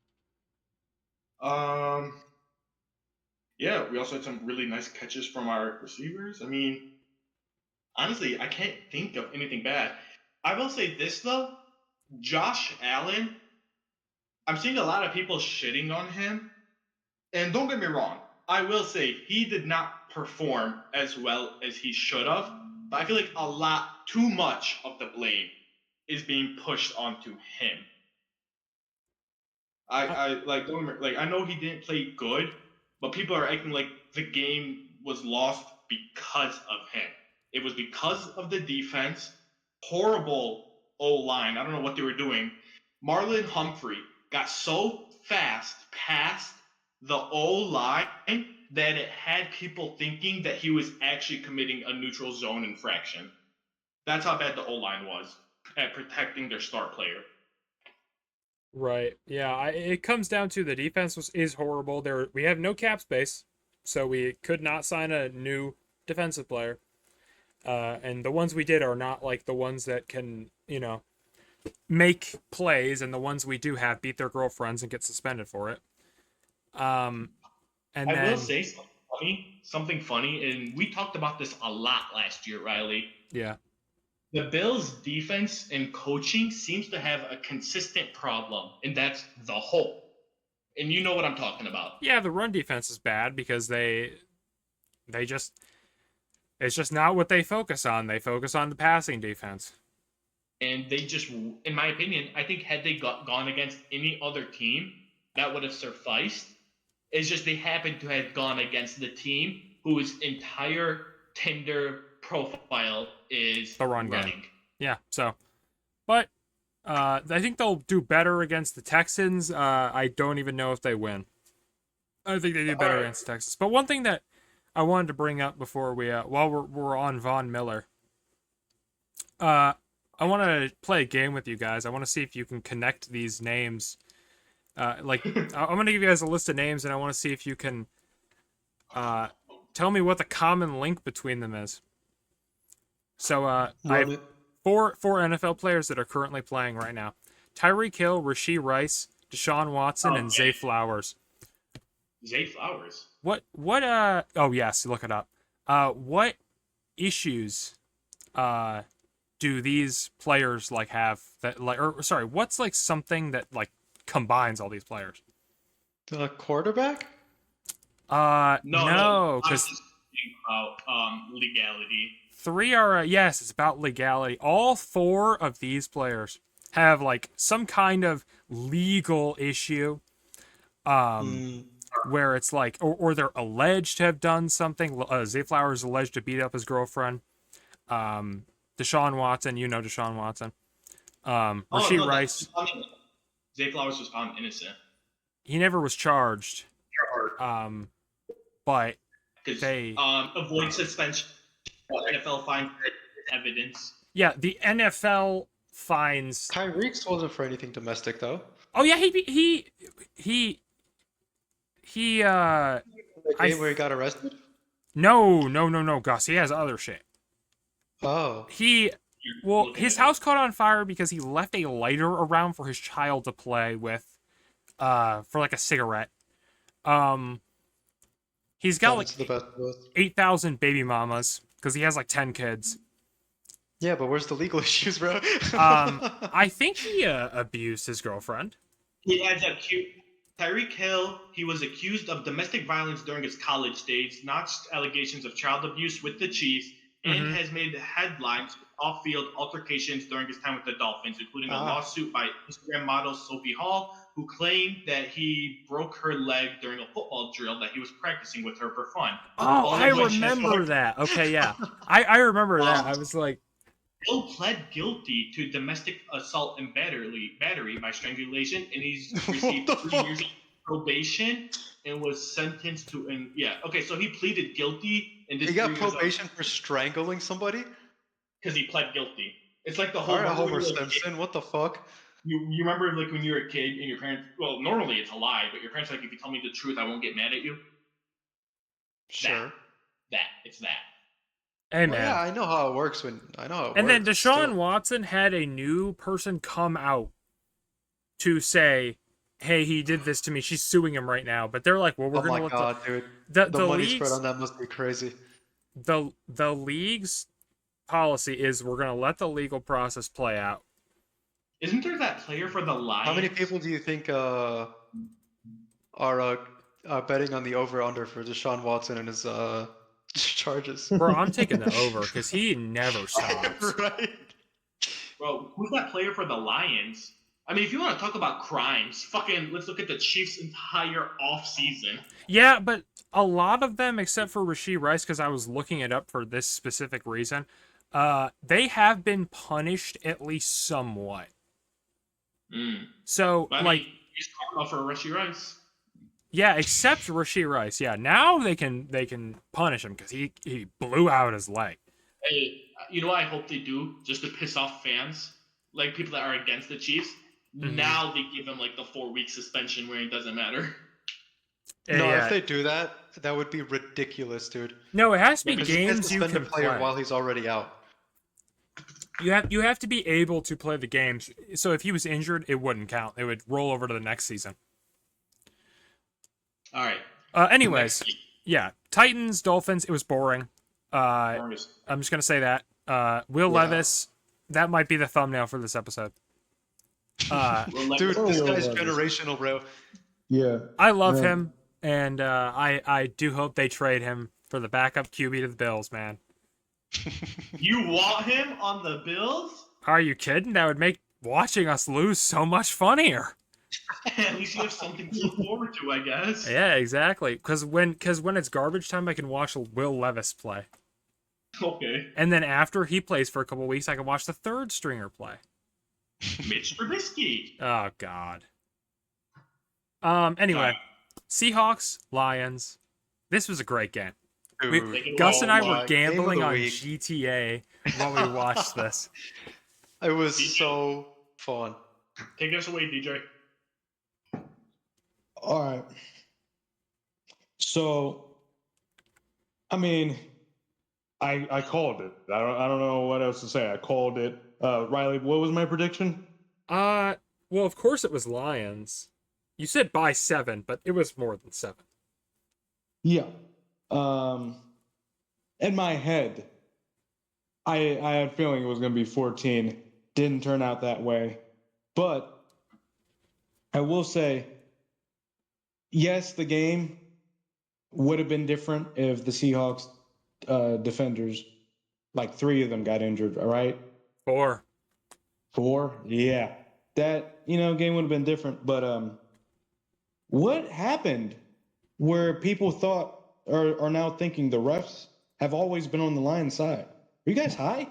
Yeah, we also had some really nice catches from our receivers. I mean, honestly, I can't think of anything bad. I will say this though, Josh Allen, I'm seeing a lot of people shitting on him. And don't get me wrong, I will say he did not perform as well as he should have. But I feel like a lot, too much of the blame is being pushed onto him. I like don't like I know he didn't play good, but people are acting like the game was lost because of him. It was because of the defense. Horrible O line. I don't know what they were doing. Marlon Humphrey got so fast past the O line that it had people thinking that he was actually committing a neutral zone infraction. That's how bad the O line was at protecting their star player. Right. Yeah. It comes down to the defense is horrible. We have no cap space, so we could not sign a new defensive player. And the ones we did are not like the ones that can, make plays, and the ones we do have beat their girlfriends and get suspended for it. And I will then say something funny, and we talked about this a lot last year, Riley. yeah, The Bills' defense and coaching seems to have a consistent problem, and that's the hole. And you know what I'm talking about. yeah, the run defense is bad because they just it's just not what they focus on. They focus on the passing defense. And they just, in my opinion, I think had they gone against any other team, that would have sufficed. It's just they happened to have gone against the team whose entire Tinder profile is The run running. game. Yeah, so but I think they'll do better against the Texans. I don't even know if they win. I think they do better against Texas. But one thing that I wanted to bring up before we while we're on Von Miller, I want to play a game with you guys. I want to see if you can connect these names. I'm going to give you guys a list of names, and I want to see if you can tell me what the common link between them is. So I have four NFL players that are currently playing right now: Tyreek Hill, Rashee Rice, Deshaun Watson, and Zay Flowers. Zay Flowers. What oh yes, look it up. What issues do these players like have that like or sorry, what's like something that like combines all these players? The quarterback? No, No, I'm because just thinking about legality. 3 are yes, it's about legality. All 4 of these players have like some kind of legal issue Mm. where it's like or they're alleged to have done something. Zay Flowers is alleged to beat up his girlfriend. Deshaun Watson, you know Deshaun Watson. Oh Rasheed no, Rice, Zay Flowers was found innocent. he never was charged. But Because they avoid suspension, NFL fine evidence. yeah, the NFL finds. Tyreek's wasn't for anything domestic though. Oh yeah, he The I game where he got arrested? no, Gus. He has other shit. Oh. Well, his house caught on fire because he left a lighter around for his child to play with, for like a cigarette. He's got like The best of both. 8,000 baby mamas because he has like 10 kids. Yeah, but where's the legal issues, bro? I think he abused his girlfriend. He has Tyreek Hill. He was accused of domestic violence during his college days, notched allegations of child abuse with the Chiefs, and has made headlines with off-field altercations during his time with the Dolphins, including a lawsuit by Instagram model Sophie Hall, who claimed that he broke her leg during a football drill that he was practicing with her for fun. Oh, I remember that. Okay, yeah. I remember that. I was like... Hill pled guilty to domestic assault and battery by strangulation, and he's received 3 years of probation and was sentenced to... so he pleaded guilty. And he got probation for strangling somebody? Because he pled guilty. It's like the whole... Alright, Homer Simpson, what the fuck? You remember like when you were a kid and your parents... Well, normally it's a lie, but your parents are like, if you tell me the truth, I won't get mad at you. Sure. It's that. Hey, man. Yeah, I know how it works And then Deshaun Watson had a new person come out to say, hey, he did this to me. She's suing him right now. But they're like, well, we're going to let dude. The money league's, spread on that must be crazy. The league's policy is we're going to let the legal process play out. Isn't there that player for the Lions? How many people do you think are betting on the over-under for Deshaun Watson and his charges? Bro, I'm taking the over because he never stops. Right. Bro, who's that player for the Lions? I mean, if you want to talk about crimes, let's look at the Chiefs' entire off-season. Yeah, but a lot of them, except for Rasheed Rice, because I was looking it up for this specific reason, they have been punished at least somewhat. So, he's called off for Rasheed Rice. Yeah, except Rasheed Rice. Yeah, now they can punish him because he blew out his leg. Hey, you know what I hope they do just to piss off fans, like people that are against the Chiefs. Now they give him like the 4-week suspension where it doesn't matter. No, if they do that, that would be ridiculous, dude. No, it has to be games you can play play while he's already out. You have to be able to play the games. So if he was injured, it wouldn't count. It would roll over to the next season. All right. Anyways, yeah, Titans, Dolphins. It was boring. I'm just gonna say that. Will Levis. That might be the thumbnail for this episode. Dude, this guy's generational, bro. Yeah. I love him, and I do hope they trade him for the backup QB to the Bills, man. You want him on the Bills? Are you kidding? That would make watching us lose so much funnier. At least you have something to look forward to, I guess. Yeah, exactly. Because when it's garbage time, I can watch Will Levis play. Okay. And then after he plays for a couple weeks, I can watch the third stringer play. Mitch Trubisky. Oh God. Anyway, Seahawks, Lions. This was a great game. Gus and I were gambling on GTA while we watched this. It was so fun. Take us away, DJ. All right. So, I mean, I called it. I don't know what else to say. I called it. Riley, what was my prediction? Well, of course it was Lions. You said by 7, but it was more than 7. Yeah. In my head, I had a feeling it was going to be 14. Didn't turn out that way. But I will say, yes, the game would have been different if the Seahawks defenders, like 3 of them got injured, all right? 4. 4? Yeah. That, game would have been different. But what happened where people thought or are now thinking the refs have always been on the Lions side? Are you guys high?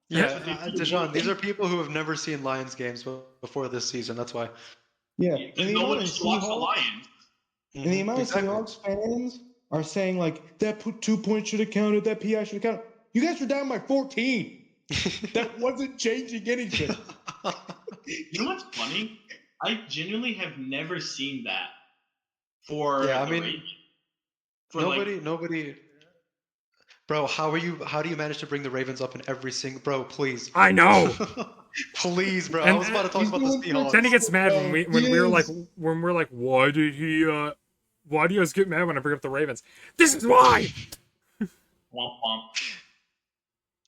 Yeah, That's what they do. Dejan, these are people who have never seen Lions games before this season. That's why. Yeah. Because no one used to watch the Lions. And the amount Exactly. of Seahawks fans are saying, like, that 2 points should have counted, that PI should have counted. You guys were down by 14. That wasn't changing anything. You know what's funny? I genuinely have never seen that for Yeah, I the mean, Ravens. For nobody. Bro, how do you manage to bring the Ravens up in every single? Bro, please. I know. Please, bro. I And- was about to talk He's about the doing Seahawks. Then he gets mad when we're like, Yes. why do you guys get mad when I bring up the Ravens? This is why. womp womp.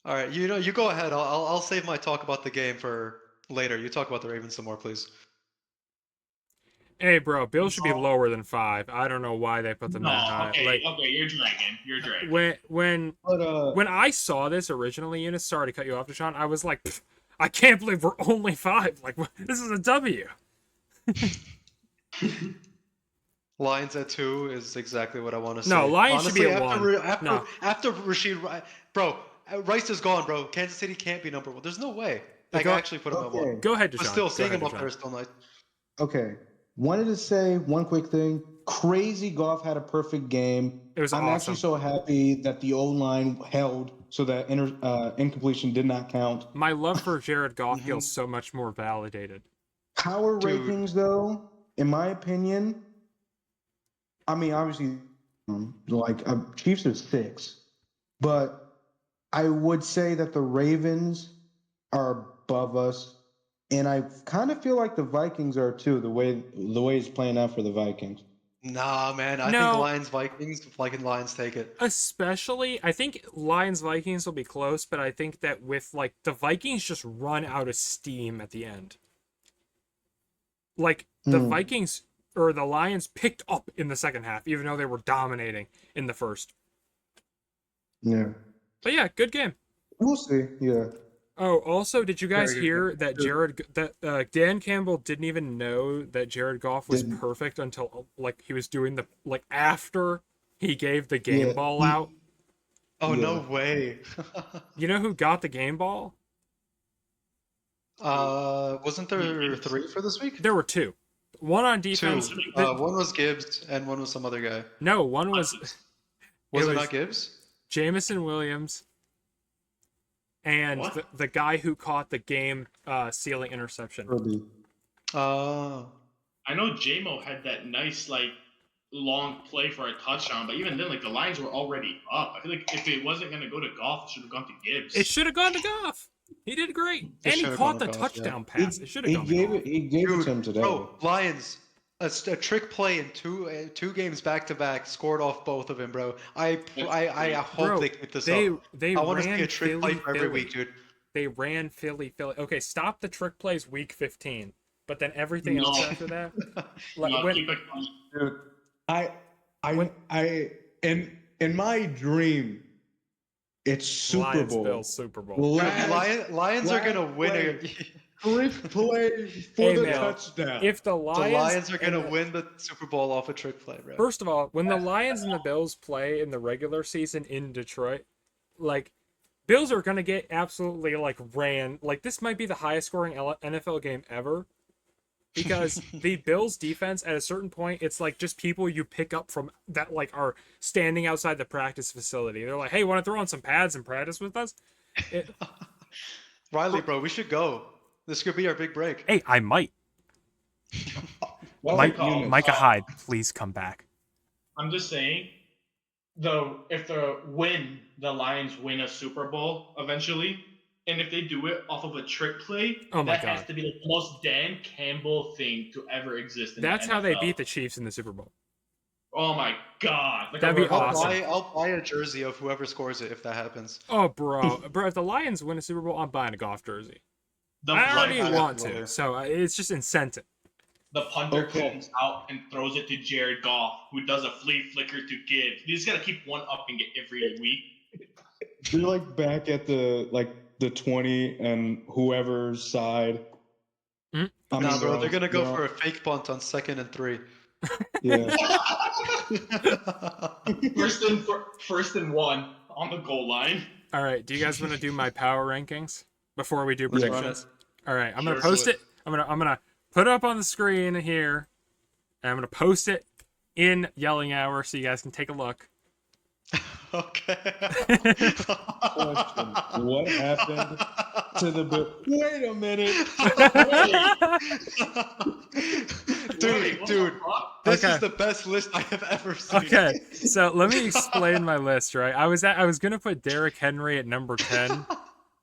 All right, you go ahead. I'll save my talk about the game for later. You talk about the Ravens some more, please. Hey, bro, Bill should be lower than 5. I don't know why they put them No, that high. okay, Like okay, you're dragging. You're dragging. But when I saw this originally, Eunice, sorry to cut you off, Deshaun, I was like, I can't believe we're only 5. Like, this is a W. Lions at 2 is exactly what I want to say. No, Lions should be Honestly, at 1. after Rashid, bro, Rice is gone, bro. Kansas City can't be number 1. There's no way. I can actually put him at 1. Go ahead, Deshaun. But still, Go seeing ahead, him up Deshaun. there is still nice. okay. Wanted to say one quick thing. Crazy Goff had a perfect game. It was I'm awesome. actually so happy that the O-line held so that incompletion did not count. My love for Jared Goff feels so much more validated. Power Dude. rankings, though, in my opinion, I mean, obviously, Chiefs are 6, but I would say that the Ravens are above us, and I kind of feel like the Vikings are too. The way it's playing out for the Vikings. Nah, man. I think Lions Vikings. Lions take it. Especially, I think Lions Vikings will be close, but I think that with like the Vikings just run out of steam at the end. Like the Vikings or the Lions picked up in the second half, even though they were dominating in the first. Yeah. But yeah, good game. We'll see. Yeah. Oh, also, did you guys Very good hear that Dan Campbell didn't even know that Jared Goff was perfect until like he was doing after he gave the game ball out? Oh, no way. You know who got the game ball? Wasn't there 3 for this week? There were 2. One on 2. defense. One was Gibbs and one was some other guy. No, one was. Was it not Gibbs? Jamison Williams and the guy who caught the game sealing interception. I know J-Mo had that nice long play for a touchdown, but even then, the Lions were already up. I feel like if it wasn't going to go to Goff, it should have gone to Gibbs. It should have gone to Goff. He did great, and he caught the touchdown pass. It should have gone to Goff. He gave it to him today. Bro, Lions, a trick play in two games back to back, scored off both of them, bro. I hope they keep this up. They I want to see ran a trick play for every Philly. week, dude. They ran Philly. Okay, stop the trick plays week 15, but then everything else after that. Dude, In my dream, it's Super Lions, Bowl. Bills, Super Bowl. Lions are gonna win it. Trick play for the man, touchdown. If the The Lions, Lions are gonna win the Super Bowl off a trick play, bro. First of all, when the Lions and the Bills play in the regular season in Detroit, Bills are gonna get absolutely ran. This might be the highest scoring NFL game ever. Because the Bills defense at a certain point, it's just people you pick up from that are standing outside the practice facility. They're like, hey, want to throw on some pads and practice with us? Riley, bro, we should go. This could be our big break. Hey, I might. Micah Hyde, please come back. I'm just saying, if the Lions win a Super Bowl eventually, and if they do it off of a trick play, that has to be the most Dan Campbell thing to ever exist in That's the NFL. how they beat the Chiefs in the Super Bowl. Oh my god. Like That'd be reverse- awesome. I'll buy a jersey of whoever scores it if that happens. Oh, bro, if the Lions win a Super Bowl, I'm buying a Goff jersey. The, I already like, want to, Absolutely. so it's just incentive. the punter Okay. comes out and throws it to Jared Goff, who does a flea flicker to give. You just gotta keep one up and get every week. They're like back at the 20 and whoever's side. Mhm. I Nah, mean, bro, they're gonna go they're for a fake punt on 2nd and 3. yeah. First and 1 on the goal line. All right, do you guys want to do my power rankings before we do Yeah. predictions? All right, I'm gonna Sure. post it. I'm gonna put it up on the screen here, and I'm gonna post it in yelling hour so you guys can take a look. Okay. Question: what happened to the Bill? Wait a minute. Wait, what dude, the fuck? this Okay. is the best list I have ever seen. Okay, so let me explain my list. Right, I was gonna put Derrick Henry at number 10.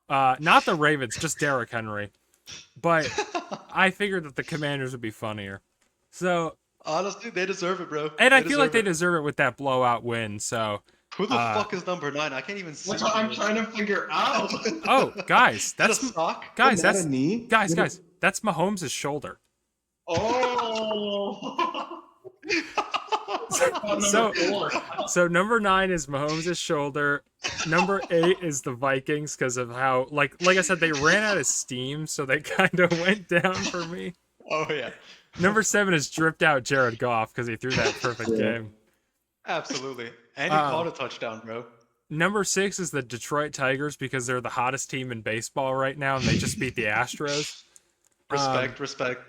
Not the Ravens, just Derrick Henry. But I figured that the Commanders would be funnier. So, Honestly, they deserve it, bro. and I feel like they deserve it. deserve it with that blowout win. So, Who the uh, fuck is number 9? I can't even see. That's what I'm trying to figure out. oh, guys, Is that a that's sock? guys, Not that's a knee. guys, that's Mahomes' shoulder. Oh. So- Number 4. So number 9 is Mahomes' shoulder. Number 8 is the Vikings because of how, like I said, they ran out of steam, so they kind of went down for me. Oh yeah, Number 7 is dripped out Jared Goff because he threw that perfect Yeah. game. absolutely. And he Um, caught a touchdown, bro. Number 6 is the Detroit Tigers because they're the hottest team in baseball right now, and they just beat the Astros. Respect.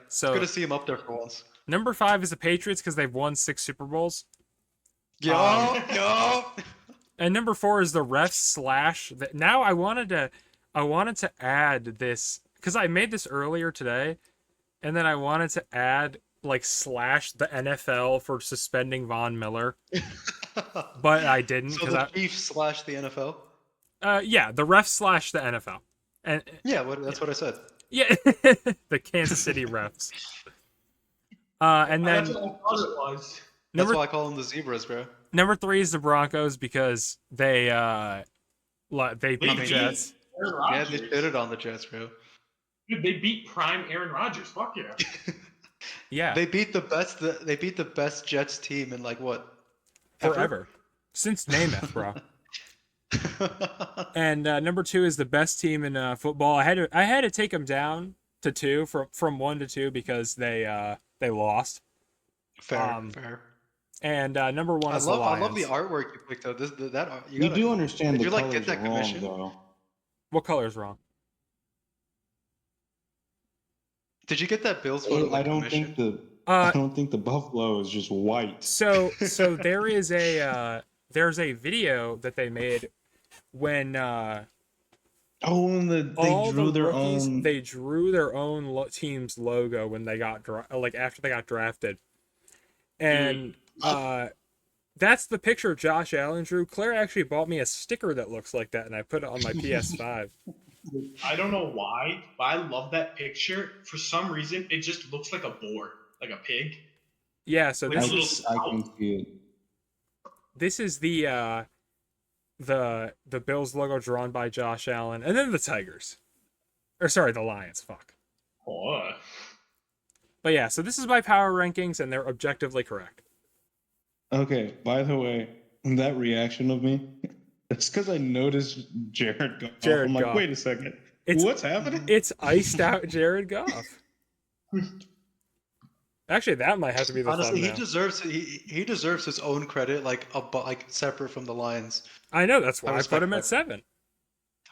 So It's good to see him up there for once. number 5 is the Patriots because they've won 6 Super Bowls. Yo. And number 4 is the refs / now I wanted to add this because I made this earlier today, and then I wanted to add like / the NFL for suspending Von Miller, but I didn't So because the Chiefs / the NFL. yeah, the refs / the NFL, and Yeah, that's what I said. yeah, the Kansas City refs. And That's then what I thought it was. That's number why I call them the zebras, bro. number 3 is the Broncos because they beat They the beat Jets. Aaron Yeah, Rodgers. they shitted on the Jets, bro. Dude, they beat prime Aaron Rodgers. Fuck yeah. Yeah, They beat the best. They beat the best Jets team in like what? forever since Namath, bro. And number 2 is the best team in football. I had to take them down to 2 from 1 to 2 because they lost. Fair. And number 1 I is the Lions. love the artwork you picked though. You We gotta, do understand did the you, like, colors get that are wrong, commission? though. What color is wrong? Did you get that Bills photo? I like, don't commission? think Uh, I don't think the buffalo is just white. so there is there's a video that they made when Oh, and they all drew the their rookies own. they drew their own team's logo when they got after they got drafted, and that's the picture Josh Allen drew. Claire actually bought me a sticker that looks like that, and I put it on my PS5. I don't know why, but I love that picture. For some reason, it just looks like a boar, like a pig. Yeah, so With a this little is I can see it. this is the Bills logo drawn by Josh Allen, and then the Tigers, or sorry, the Lions. Fuck. Oh. But yeah, so this is my power rankings, and they're objectively correct. Okay, by the way, that reaction of me, it's because I noticed Jared Goff. Jared I'm like, Goff. wait a second. It's- What's happening? It's iced out Jared Goff. Actually, that might have to be the Honestly, thumbnail. he deserves his own credit, like separate from the Lions. I know, that's why I I put respect him at that. 7.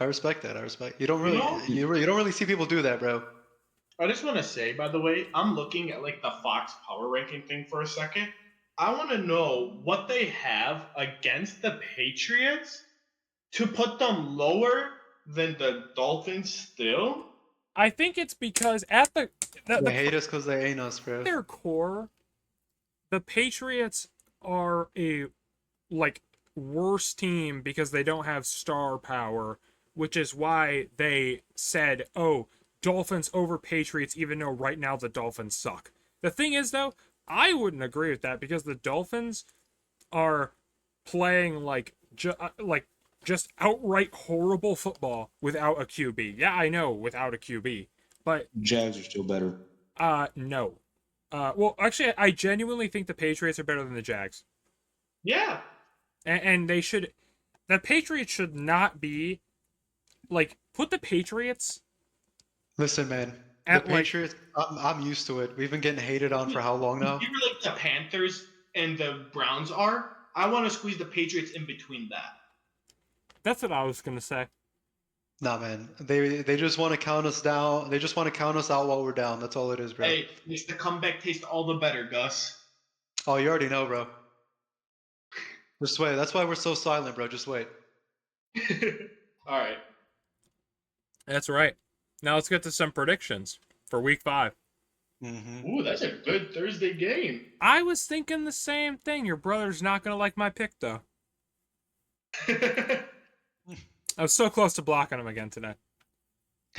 I respect that. You don't really, You you don't really see people do that, bro. I just want to say, by the way, I'm looking at like the Fox power ranking thing for a second. I want to know what they have against the Patriots to put them lower than the Dolphins still. I think it's because at They hate us because they ain't us, bro. their core, the Patriots are a worse team because they don't have star power, which is why they said, "Oh, Dolphins over Patriots," even though right now the Dolphins suck. The thing is, though, I wouldn't agree with that because the Dolphins are playing like just outright horrible football without a QB. Yeah, I know without a QB, but Jags are still better. no. Well, actually, I genuinely think the Patriots are better than the Jags, Yeah. and they should. The Patriots should not be like put the Patriots Listen, man, the at like Patriots. I'm used to it. We've been getting hated on for how long now? If you're like the Panthers and the Browns are, I want to squeeze the Patriots in between that. that's what I was gonna say. Nah, man. They just want to count us down. They just want to count us out while we're down. That's all it is, bro. Hey, makes the comeback taste all the better, Gus. Oh, you already know, bro. Just wait. That's why we're so silent, bro. Just wait. All right. That's right. Now let's get to some predictions for Week 5. Mm-hmm. Ooh, that's a good Thursday game. I was thinking the same thing. Your brother's not gonna like my pick though. I was so close to blocking him again today.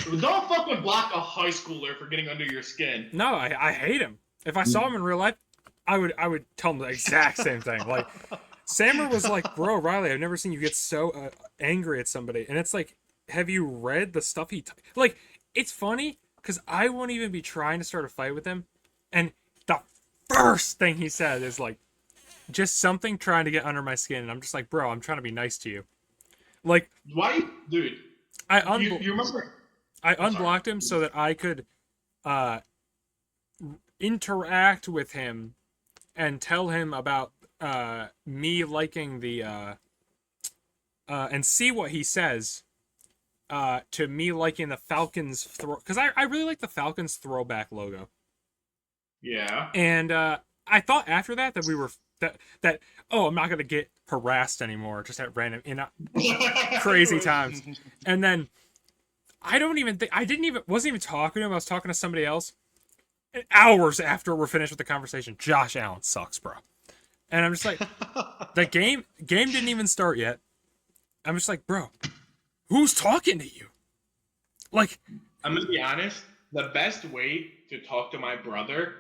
Don't fucking block a high schooler for getting under your skin. No, I hate him. If I saw him in real life, I would tell him the exact same thing. Like Sammer was like, "Bro, Riley, I've never seen you get so angry at somebody." And it's like, have you read the stuff like? It's funny because I won't even be trying to start a fight with him, and the first thing he said is like, just something trying to get under my skin, and I'm just like, "Bro, I'm trying to be nice to you." Like, Why, dude? You remember? I unblocked him so that I could interact with him and tell him about me liking the and see what he says to me liking the Falcons because I really like the Falcons throwback logo. Yeah. And I thought after that we were that oh, I'm not gonna get harassed anymore just at random crazy times. And then I don't even think wasn't even talking to him. I was talking to somebody else. And hours after we're finished with the conversation, Josh Allen sucks, bro. And I'm just like, the game didn't even start yet. I'm just like, bro, who's talking to you? Like, I'm gonna be honest. The best way to talk to my brother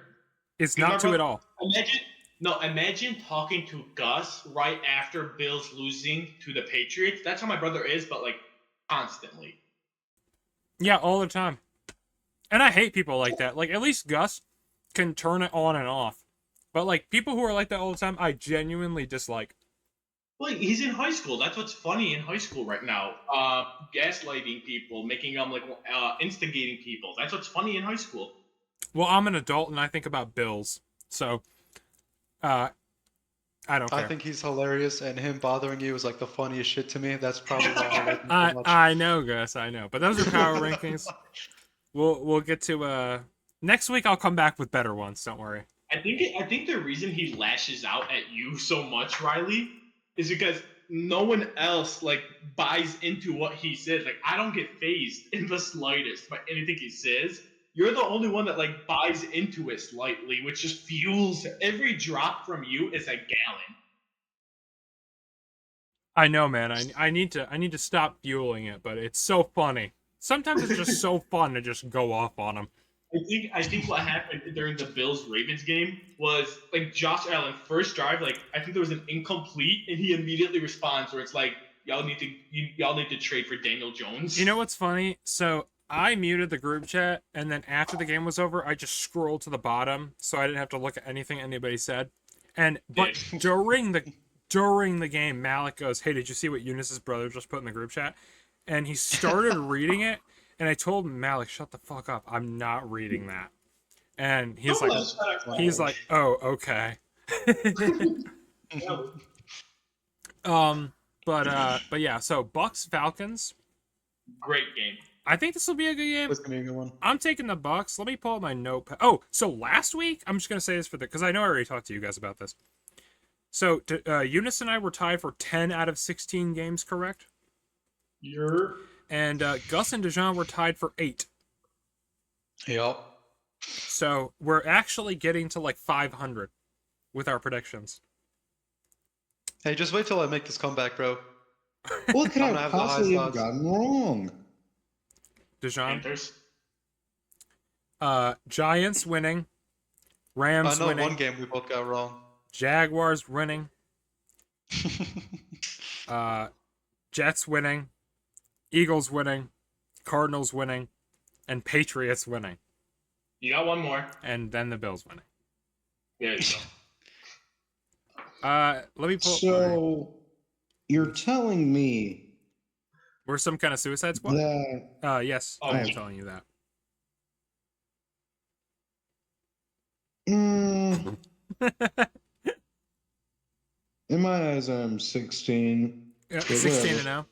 is not to at all. Imagine talking to Gus right after Bills losing to the Patriots. That's how my brother is, but like constantly. Yeah, all the time. And I hate people like that. Like, at least Gus can turn it on and off. But, like, people who are like that all the time, I genuinely dislike. Well, he's in high school. That's what's funny in high school right now. Gaslighting people, making them, like, instigating people. That's what's funny in high school. Well, I'm an adult and I think about bills. So, I don't care. I think he's hilarious, and him bothering you is like the funniest shit to me. That's probably why I like him so much. I know, Gus, I know. But those are power rankings. We'll get to next week. I'll come back with better ones. Don't worry. I think the reason he lashes out at you so much, Riley, is because no one else like buys into what he says. Like I don't get phased in the slightest by anything he says. You're the only one that like buys into it slightly, which just fuels every drop from you is a gallon. I know, man. I need to stop fueling it, but it's so funny. Sometimes it's just so fun to just go off on him. I think what happened during the Bills Ravens game was like Josh Allen first drive, like I think there was an incomplete, and he immediately responds where it's like y'all need to trade for Daniel Jones. You know what's funny? So I muted the group chat, and then after the game was over, I just scrolled to the bottom so I didn't have to look at anything anybody said. But during the game, Malik goes, "Hey, did you see what Eunice's brother just put in the group chat?" And he started reading it, and I told Malik, "Shut the fuck up! I'm not reading that." And he's like, "Oh, okay." But yeah. So Bucks Falcons. Great game. I think this will be a good game. It's gonna be a good one. I'm taking the Bucks. Let me pull up my notepad. Oh, so last week, I'm just gonna say this because I know I already talked to you guys about this. So Eunice and I were tied for 10 out of 16 games, correct? And Gus and Dejan were tied for 8. Yep. So we're actually getting to like 500 with our predictions. Hey, just wait till I make this comeback, bro. What could I'm I gonna have the possibly have highest odds. gotten wrong? Dejan? Panthers. Giants winning. Rams know winning. one game we both got wrong. Jaguars winning. Jets winning. Eagles winning. Cardinals winning. And Patriots winning. You got one more. And then the Bills winning. There you go. Let me pull. So you're telling me We're some kind of Suicide Squad? that Yes, Oh, I am yeah. telling you that. in my eyes I'm 16. Yeah, But 16 whatever. and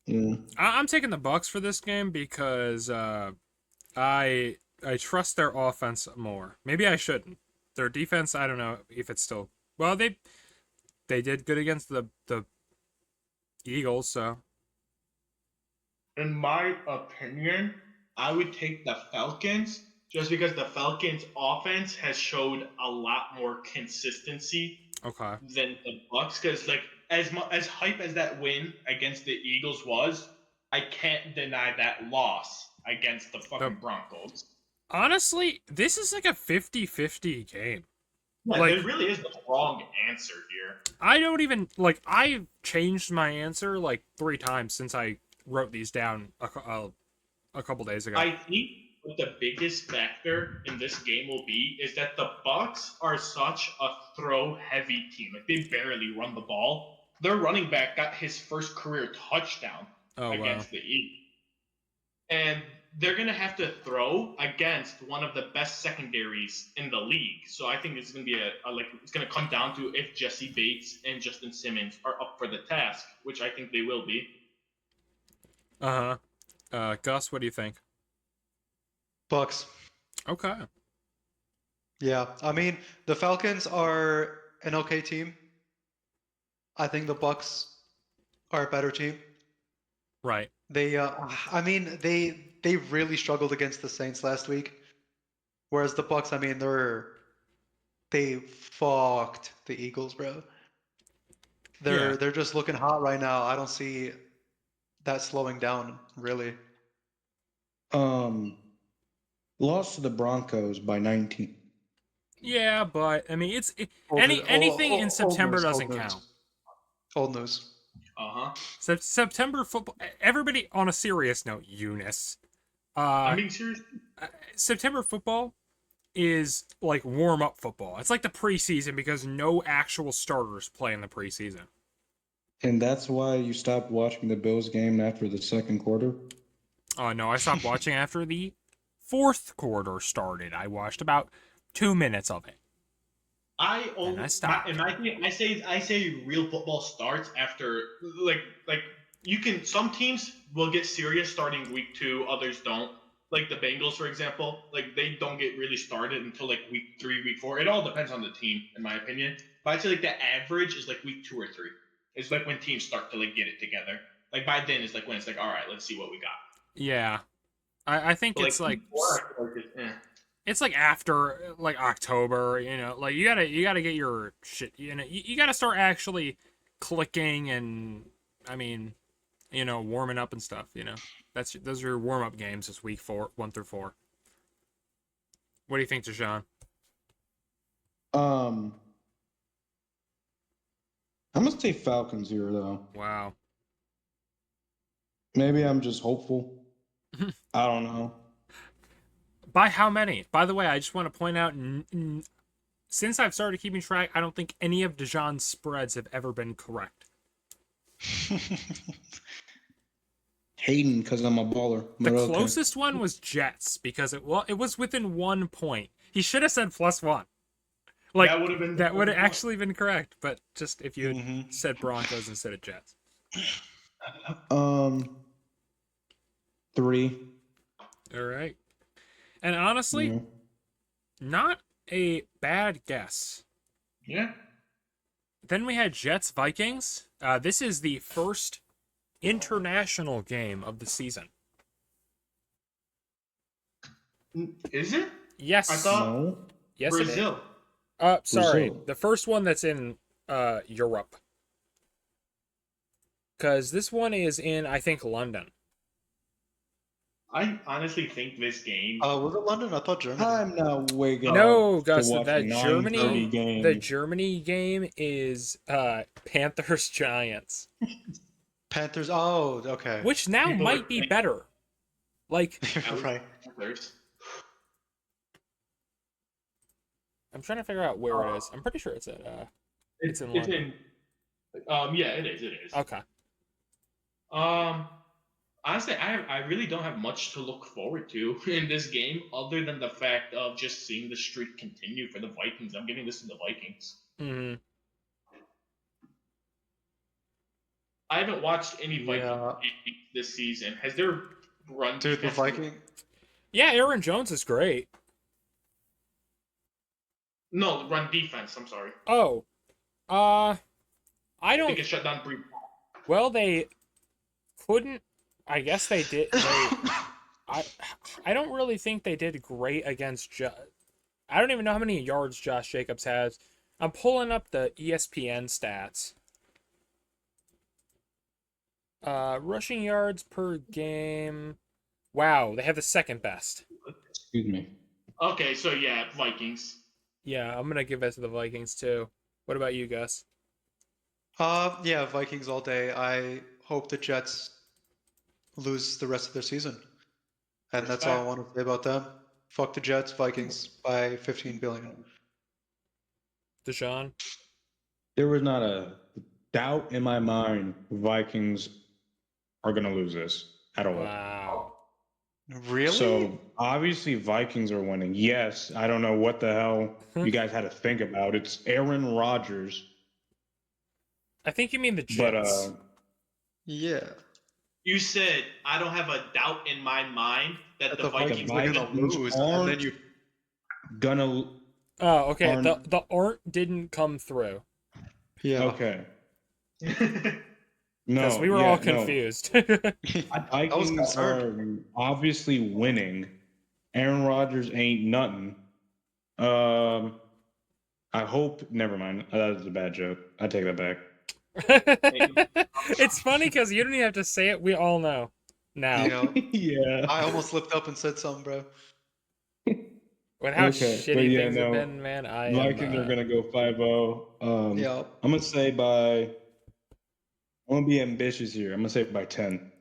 0. Yeah. I'm taking the Bucks for this game because I trust their offense more. Maybe I shouldn't. Their defense, I don't know if it's still well. They did good against the Eagles, so In my opinion, I would take the Falcons just because the Falcons' offense has showed a lot more consistency okay. than the Bucks. Because like as hype as that win against the Eagles was, I can't deny that loss against the fucking Broncos. Honestly, this is like a 50-50 game. Yeah, Like- there really is the wrong answer here. I don't even like. I've changed my answer like 3 times since I wrote these down a couple days ago. I think what the biggest factor in this game will be is that the Bucks are such a throw-heavy team. Like they barely run the ball. Their running back got his first career touchdown against the Eagles, and they're gonna have to throw against one of the best secondaries in the league. So I think it's gonna be it's gonna come down to if Jesse Bates and Justin Simmons are up for the task, which I think they will be. Gus, what do you think? Bucks. Okay. Yeah, I mean the Falcons are an okay team. I think the Bucks are a better team. Right. They, I mean, they really struggled against the Saints last week, whereas the Bucks, I mean, they fucked the Eagles, bro. They're just looking hot right now. I don't see that slowing down, really. Lost to the Broncos by 19. Yeah, but I mean, Old news- anything in old September news, old doesn't news. count. Old news. September football. Everybody, on a serious note, Eunice. I'm being serious. September football is like warm up football. It's like the preseason because no actual starters play in the preseason. And that's why you stopped watching the Bills game after the second quarter? Oh no, I stopped watching after the 4th quarter started. I watched about 2 minutes of it. I stopped. In my opinion, I say real football starts after like you can some teams will get serious starting week 2, others don't. Like the Bengals, for example, like they don't get really started until like week 3, week 4. It all depends on the team, in my opinion. But I'd say like the average is like week 2 or 3. It's like when teams start to like get it together. Like by then is like when it's like, all right, let's see what we got. Yeah, I think But, it's like week 4, I feel like it's like after like October, you know, like you gotta get your shit, you know, you gotta start actually clicking and I mean, you know, warming up and stuff, you know. Those are your warm up games this week 1 through 4. What do you think, Deshaun? I'm gonna say Falcons here though. Wow. Maybe I'm just hopeful. I don't know. By how many? By the way, I just want to point out, since I've started keeping track, I don't think any of Deshaun's spreads have ever been correct. Hating because I'm a baller. The but okay. closest one was Jets because it was within 1 point. He should have said +1. Like that would have actually been correct, but just if you had said Broncos instead of Jets. 3. All right. And honestly, not a bad guess. Yeah. Then we had Jets Vikings. This is the first international game of the season. Is it? Yes. I thought No. Yes, Brazil. it is. Sorry. Brazil. The first one that's in Europe. Because this one is in, I think, London. I honestly think this game. Was it London? I thought Germany. I'm not waking No, up Gus, to watch a that 9:30 game. the Germany game is Panthers Giants, Panthers. Oh, okay. which now People are might be saying- better. Like, Right. Panthers. I'm trying to figure out where it is. I'm pretty sure it's at It's in London. Yeah, it is. It is. Okay. Honestly, I really don't have much to look forward to in this game, other than the fact of just seeing the streak continue for the Vikings. I'm giving this to the Vikings. Hmm. I haven't watched any Vikings Yeah. games this season. Has their run Dude, the defense- Viking. Yeah, Aaron Jones is great. No, run defense. I'm sorry. Oh, I I don't. think it shut down Brees. Well, they couldn't. I guess they did. I don't really think they did great against. I don't even know how many yards Josh Jacobs has. I'm pulling up the ESPN stats. Rushing yards per game. Wow, they have the second best. Excuse me. Okay, so yeah, Vikings. Yeah, I'm gonna give it to the Vikings too. What about you, Gus? Yeah, Vikings all day. I hope the Jets lose the rest of their season. And that's all I want to say about them. Fuck the Jets, Vikings by 15 billion. Deshaun? There was not a doubt in my mind Vikings are going to lose this at all. Wow. Really? So obviously Vikings are winning. Yes, I don't know what the hell you guys had to think about. It's Aaron Rodgers, I think you mean the but Jets. Yeah. You said I don't have a doubt in my mind that the Vikings are gonna Vikings lose, and then aren't you. gonna Oh, okay. aren't- The aren't didn't come through Yeah. okay. because No, we were yeah, all no. confused. I was Vikings are concerned. obviously winning. Aaron Rodgers ain't nothing. I hope. Never mind. That was a bad joke. I take that back. It's funny because you don't even have to say it. We all know now. You know, Yeah. I almost slipped up and said something, bro. With how Okay, but shitty yeah, things have no. been, man, I Vikings are am. gonna go 5-0. Yeah. I'm gonna say by. I'm gonna be ambitious here. I'm gonna say by 10.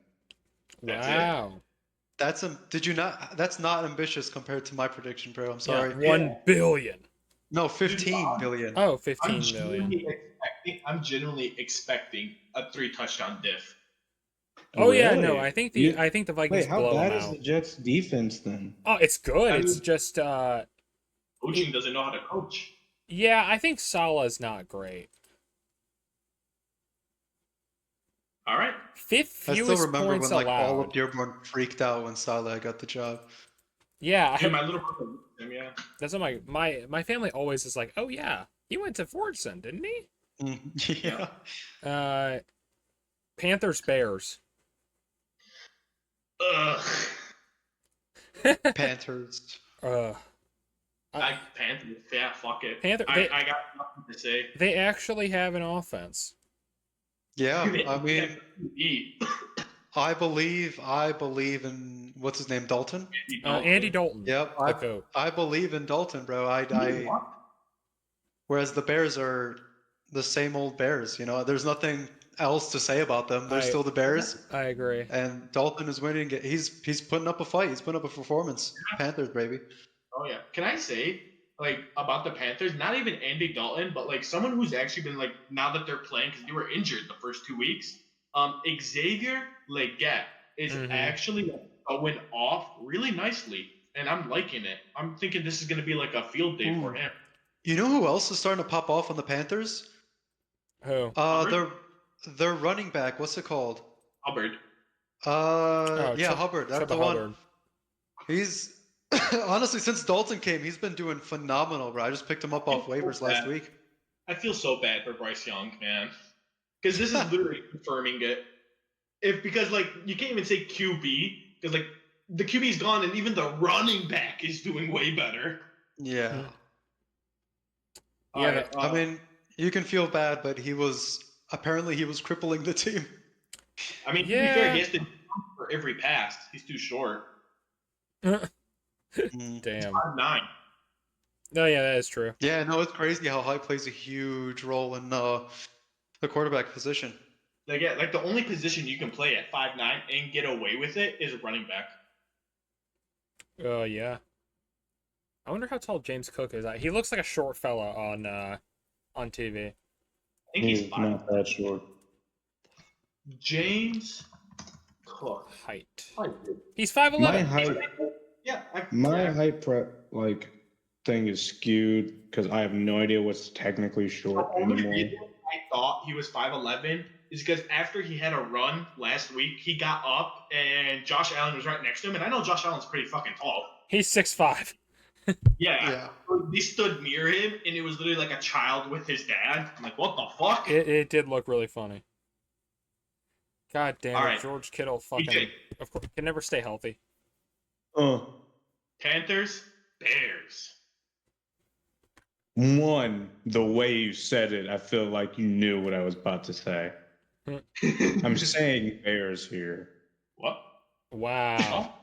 That's it. Wow. Did you not? That's not ambitious compared to my prediction, bro. I'm sorry. Yeah, 1 billion. No, 15 billion. Oh, I'm 15 million. genuinely expecting a 3-touchdown diff. Oh yeah, Really? no, I think the Vikings Wait, how blow them bad is out. the Jets' defense then? Oh, it's good. I It's mean- just Coaching doesn't know how to coach. yeah, I think Salah's not great. All right. Fifth I still fewest remember points when like all of allowed. Dearborn freaked out when Salah got the job. Yeah, Dude, my little brother, yeah. that's what my family always is like. Oh yeah, he went to Fordson, didn't he? Yeah. Panthers Bears. Ugh. Panthers. Panthers. Yeah, fuck it. I got nothing to say. They actually have an offense. Yeah, I mean, Eat. I believe in what's his name, Dalton. Andy Dalton. Yep, the coach. I believe in Dalton, bro. Whereas the Bears are the same old Bears. You know, there's nothing else to say about them. They're still the Bears, I agree. and Dalton is winning. He's putting up a fight. He's putting up a performance. Panthers, baby. Oh yeah. Can I say about the Panthers? Not even Andy Dalton, but like someone who's actually been now that they're playing because they were injured the first 2 weeks. Xavier Leggett is actually going off really nicely, and I'm liking it. I'm thinking this is going to be like a field day for him. You know who else is starting to pop off on the Panthers? Who? Their running back. What's it called? Hubbard. Yeah, Hubbard. That's the one. Hubbard. He's honestly, since Dalton came, he's been doing phenomenal, bro. I just picked him up off waivers last week. I feel so bad for Bryce Young, man, because this is literally confirming it. Because you can't even say QB because the QB's gone and even the running back is doing way better. Yeah. Yeah, I mean, you can feel bad, but he was crippling the team. I mean, to be fair, he has to jump for every pass. He's too short. Mm. Damn. 5'9". No, yeah, that is true. Yeah, no, it's crazy how height plays a huge role in the quarterback position. Like, yeah, like the only position you can play at 5'9" and get away with it is running back. Oh, yeah. I wonder how tall James Cook is. He looks like a short fella on TV. I think he's He's 5. not that short. James Cook. Height. Oh, He's My 5'11". height, yeah, my height thing is skewed because I have no idea what's technically short The only anymore. reason I thought he was 5'11" is because after he had a run last week, he got up and Josh Allen was right next to him, and I know Josh Allen's pretty fucking tall. He's 6'5". Yeah. They stood near him, and it was literally like a child with his dad. I'm like, what the fuck? It did look really funny. God damn it, All right. George Kittle fucking PJ. of course can never stay healthy. Panthers, Bears. The way you said it, I feel like you knew what I was about to say. I'm saying Bears here. What? Wow.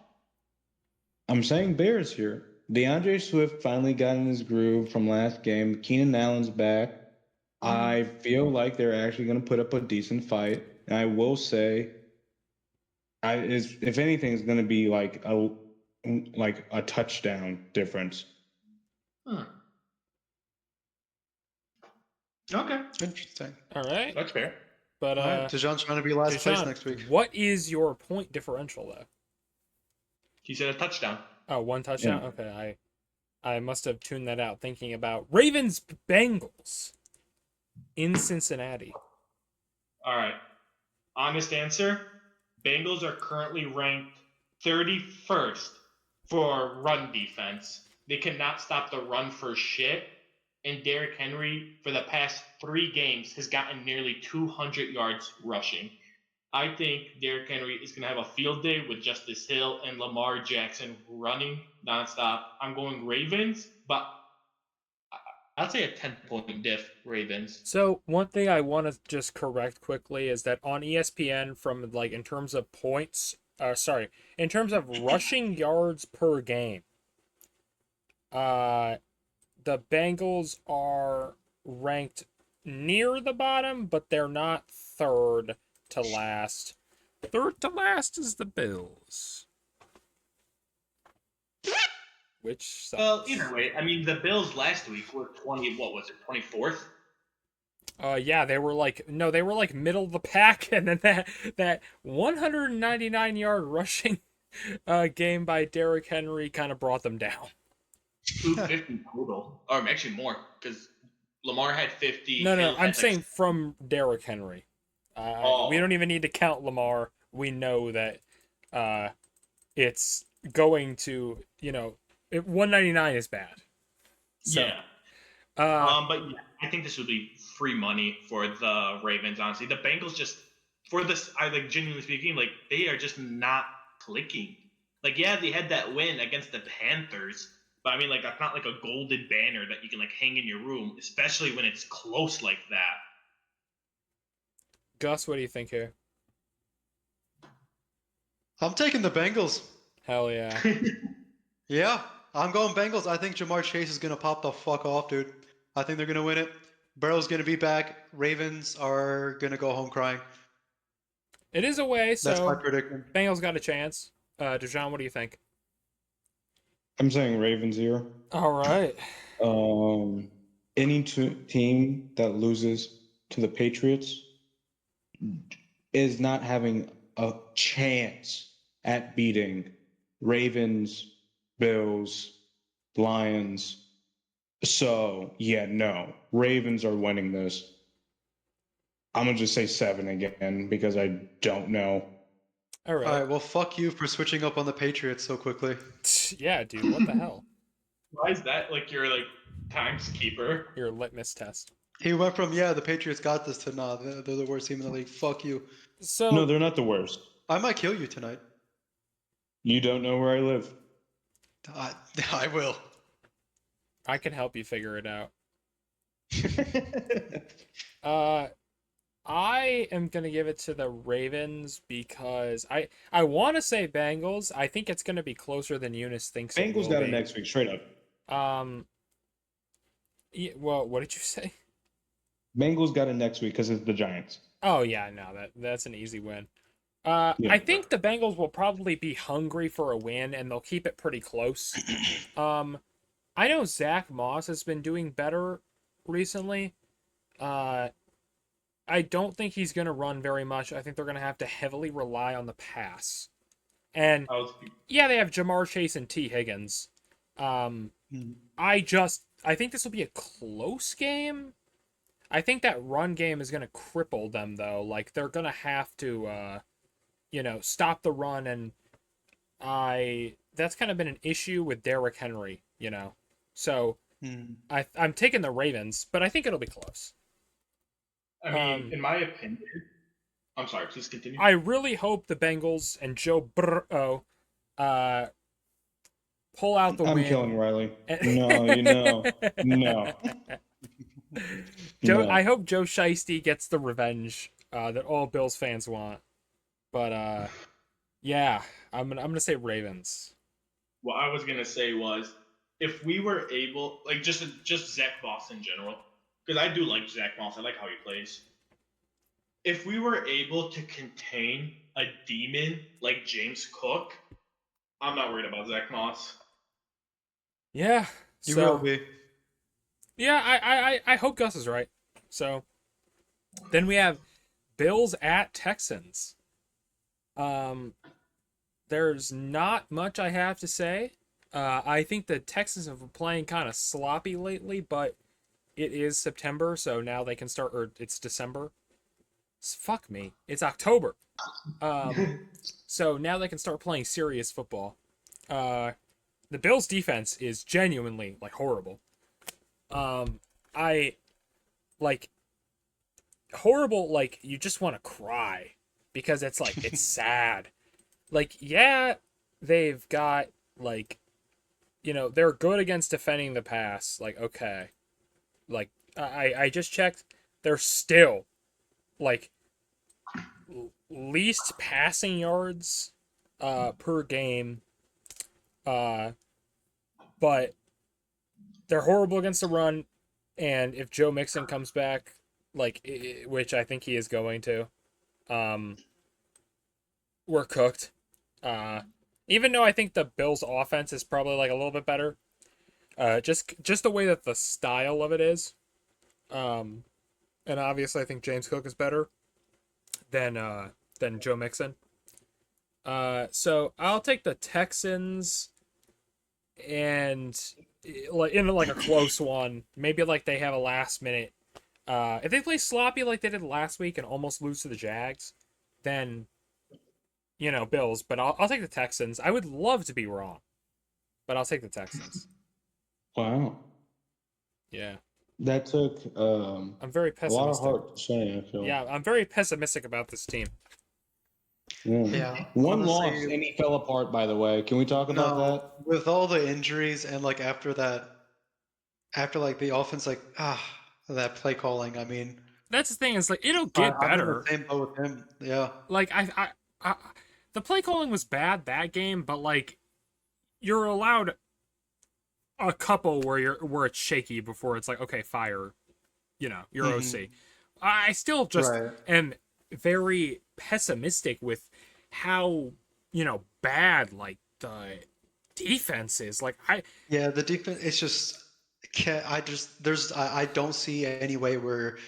I'm saying Bears here. DeAndre Swift finally got in his groove from last game. Keenan Allen's back. I feel like they're actually going to put up a decent fight. And I will say, if anything, it's going to be like a touchdown difference. Okay. Interesting. All right. That's fair. But All right, Dejan's trying to be last place Deshaun, next week. what is your point differential though? He said a touchdown. Oh, one touchdown? Yeah. Okay, I must have tuned that out thinking about Ravens Bengals in Cincinnati. All right. Honest answer, Bengals are currently ranked 31st for run defense. They cannot stop the run for shit. And Derrick Henry, for the past 3 games, has gotten nearly 200 yards rushing. I think Derrick Henry is going to have a field day with Justice Hill and Lamar Jackson running nonstop. I'm going Ravens, but I'd say a 10-point diff, Ravens. So one thing I want to just correct quickly is that on ESPN, from like in terms of points, in terms of rushing yards per game, the Bengals are ranked near the bottom, but they're not third to last. Third to last is the Bills. Which sucks. Well, either way, I mean, the Bills last week were 24th? Yeah, they were like middle of the pack, and then that 199-yard rushing game by Derrick Henry kind of brought them down. 250 total, or actually more, because Lamar had 50. No, I'm saying from Derrick Henry. Oh. We don't even need to count Lamar. We know that it's going to, 199 is bad. So, Yeah. But yeah, I think this would be free money for the Ravens, honestly. The Bengals just, for this, genuinely speaking, like, they are just not clicking. Like, yeah, they had that win against the Panthers, but I mean, like, that's not like a golden banner that you can, like, hang in your room, especially when it's close like that. Gus, what do you think here? I'm taking the Bengals. Hell yeah. Yeah, I'm going Bengals. I think Jamar Chase is going to pop the fuck off, dude. I think they're going to win it. Burrow's going to be back. Ravens are going to go home crying. It is a way, so That's my prediction. Bengals got a chance. Deshaun, what do you think? I'm saying Ravens here. All right. Any team that loses to the Patriots is not having a chance at beating Ravens, Bills, Lions. So, yeah, no. Ravens are winning this. I'm going to just say 7 again because I don't know. All right. All right, well, fuck you for switching up on the Patriots so quickly. Yeah, dude, what the hell? Why is that, like, your, like, timekeeper? Your litmus test. He went from, yeah, the Patriots got this to, nah, they're the worst team in the league. Fuck you. So No, they're not the worst. I might kill you tonight. You don't know where I live. I will. I can help you figure it out. I am gonna give it to the Ravens because I want to say Bengals. I think it's gonna be closer than Eunice thinks it Bengals will got it be. next week, straight up. Yeah, well, what did you say? Bengals got it next week because it's the Giants. Oh yeah, no, that's an easy win. Yeah. I think the Bengals will probably be hungry for a win, and they'll keep it pretty close. I know Zach Moss has been doing better recently. Uh, I don't think he's going to run very much. I think they're going to have to heavily rely on the pass. And I was yeah, they have Jamar Chase and T. Higgins. Um, Mhm. I think this will be a close game. I think that run game is going to cripple them though. Like they're going to have to, stop the run, and that's kind of been an issue with Derrick Henry. So Mhm. I'm taking the Ravens, but I think it'll be close. I mean, in my opinion, I'm sorry. Please continue. I really hope the Bengals and Joe Burrow uh, pull out the I'm win. killing Riley. No, no. Joe, No. I hope Joe Shiesty gets the revenge that all Bills fans want. But yeah, I'm gonna say Ravens. What I was gonna say was, if we were able, like, just Zach Moss in general, because I do like Zach Moss. I like how he plays. If we were able to contain a demon like James Cook, I'm not worried about Zach Moss. Yeah. You will So be. yeah, I hope Gus is right. So then we have Bills at Texans. There's not much I have to say. I think the Texans have been playing kind of sloppy lately, but it is September, so now they can start, or it's December. Fuck me. It's October. So now they can start playing serious football. The Bills' defense is genuinely like horrible. I like horrible. Like you just want to cry because it's like it's sad. Like yeah, they've got like they're good against defending the pass. Like okay, like I just checked. They're still like least passing yards per game, but they're horrible against the run. And if Joe Mixon comes back, like which I think he is going to, um, we're cooked. Uh, Even though I think the Bills' offense is probably like a little bit better, just the way that the style of it is, um, and obviously I think James Cook is better than Joe Mixon. So I'll take the Texans and like in like a close one. Maybe like they have a last minute. If they play sloppy like they did last week and almost lose to the Jags, then Bills. But I'll take the Texans. I would love to be wrong, but I'll take the Texans. Wow. Yeah, That took I'm very a lot of pessimistic. heart to say, I feel. Yeah, I'm very pessimistic about this team. Yeah. Yeah. One Honestly, loss and he fell apart, by the way. Can we talk about no, that? with all the injuries and like after that, after like the offense, like that play calling. I mean, That's the thing. Is like it'll I, get I'm in the better. same boat with him. Yeah. Like I the play calling was bad that game, but like you're allowed a couple where it's shaky before it's like okay, fire, your Mhm. OC. I still just Right. am very pessimistic with how bad like the defense is. Like Yeah, the defense. It's just can't. I just there's. I don't see any way where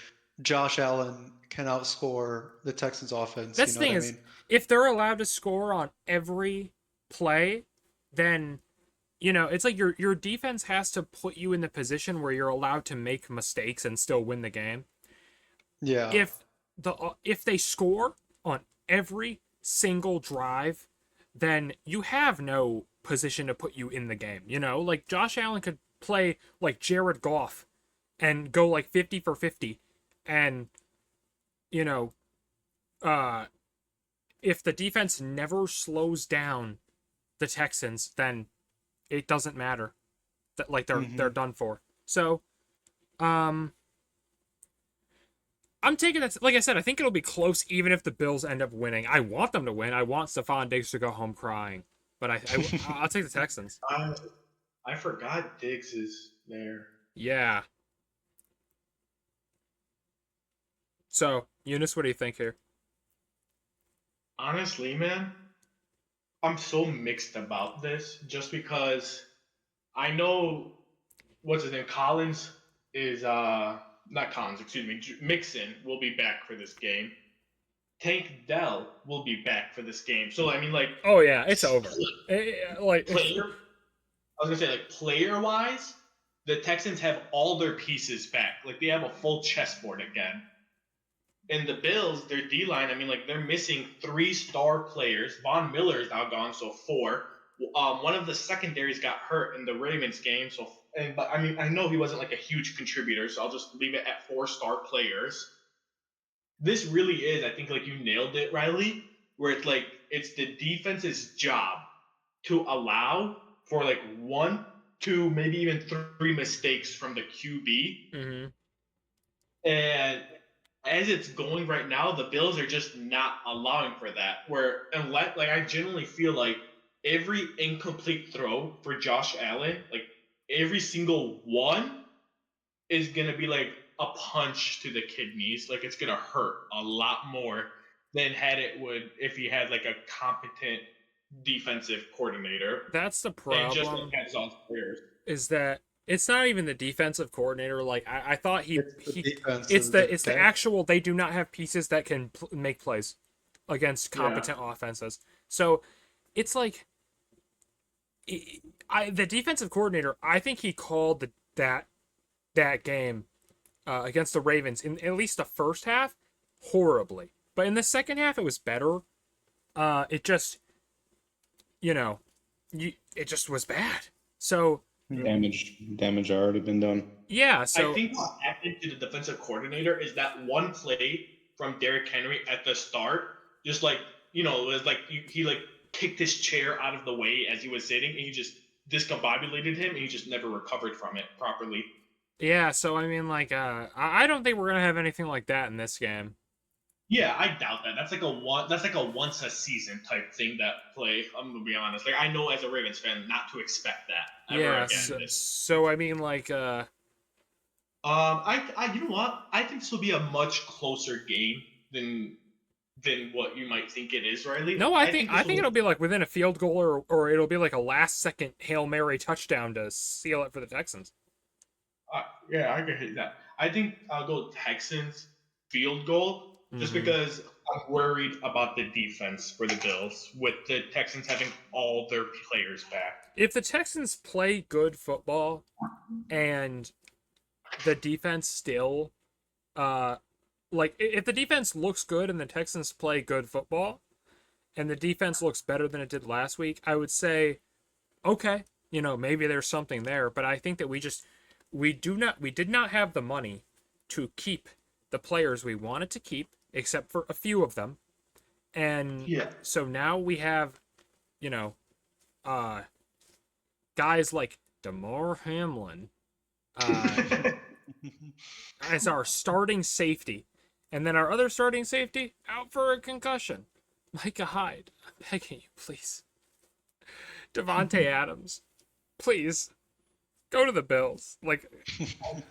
Josh Allen can outscore the Texans offense. You that's the know what thing I is mean? if they're allowed to score on every play, then it's like your defense has to put you in the position where you're allowed to make mistakes and still win the game. Yeah. If they score on every single drive, then you have no position to put you in the game. Like Josh Allen could play like Jared Goff and go like 50 for 50 and you know uh if the defense never slows down the Texans, then it doesn't matter. That like they're Hmm. done for. So, um I'm taking that. Like I said, I think it'll be close, even if the Bills end up winning. I want them to win. I want Stephon Diggs to go home crying, but I'll take the Texans. I forgot Diggs is there. Yeah. So, Eunice, what do you think here? Honestly, man, I'm so mixed about this just because I know what's his name? Collins is not Collins, excuse me. Mixon will be back for this game. Tank Dell will be back for this game. So I mean, like, Oh yeah, it's over. Like, player. I was gonna say, like, player wise, the Texans have all their pieces back. Like, they have a full chessboard again. And the Bills, their D line, I mean, like, they're missing 3 star players. Von Miller is now gone, so 4. One of the secondaries got hurt in the Ravens game, but I mean, I know he wasn't like a huge contributor, so I'll just leave it at 4 star players. This really is, I think, like you nailed it, Riley, where it's like it's the defense's job to allow for like 1, 2, maybe even 3 mistakes from the QB. mm-hmm. And as it's going right now, the Bills are just not allowing for that. Where unless, like, I genuinely feel like every incomplete throw for Josh Allen, like every single one, is gonna be like a punch to the kidneys. Like, it's gonna hurt a lot more than had it would if he had like a competent defensive coordinator. That's the And just problem. like has on players. Is that it's not even the defensive coordinator. Like I thought It's the defense. it's the actual. They do not have pieces that can make plays against competent offenses. So it's like the defensive coordinator. I think he called that game against the Ravens in at least the first half horribly, but in the second half it was better. It just it just was bad. So damage already been done. yeah, so I think what happened to the defensive coordinator is that one play from Derrick Henry at the start, just like, it was like he like kicked his chair out of the way as he was sitting, and he just discombobulated him, and he just never recovered from it properly. yeah, so I mean, like, I don't think we're gonna have anything like that in this game. Yeah, I doubt that. That's like a once a season type thing. That play. I'm gonna be honest. Like, I know as a Ravens fan not to expect that ever Yeah, again. so I mean, like, you know what? I think this will be a much closer game than what you might think it is, Riley. no, I think this will- it'll be like within a field goal, or it'll be like a last second Hail Mary touchdown to seal it for the Texans. Yeah, I can hit that. I think I'll go Texans field goal just because I'm worried about the defense for the Bills with the Texans having all their players back. If the Texans play good football and the defense still like if the defense looks good and the Texans play good football and the defense looks better than it did last week, I would say okay, maybe there's something there, but I think that we did not have the money to keep the players we wanted to keep, except for a few of them. And so now we have, guys like Damar Hamlin as our starting safety. And then our other starting safety out for a concussion. Micah Hyde, I'm begging you, please. Devontae Adams, please. Go to the Bills. Like,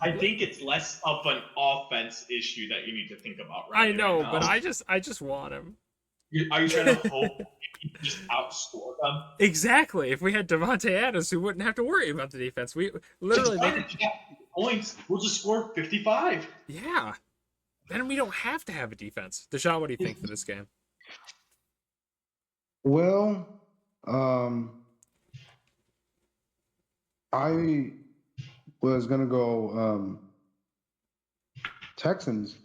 I think it's less of an offense issue that you need to think about. Right I know, right but I just want him. Are you trying to hope he can just outscore them? Exactly. If we had Devontae Adams, we wouldn't have to worry about the defense. We literally points. We'll just score 55. Yeah. Then we don't have to have a defense. Deshaun, what do you think for this game? Well, I was gonna go Texans.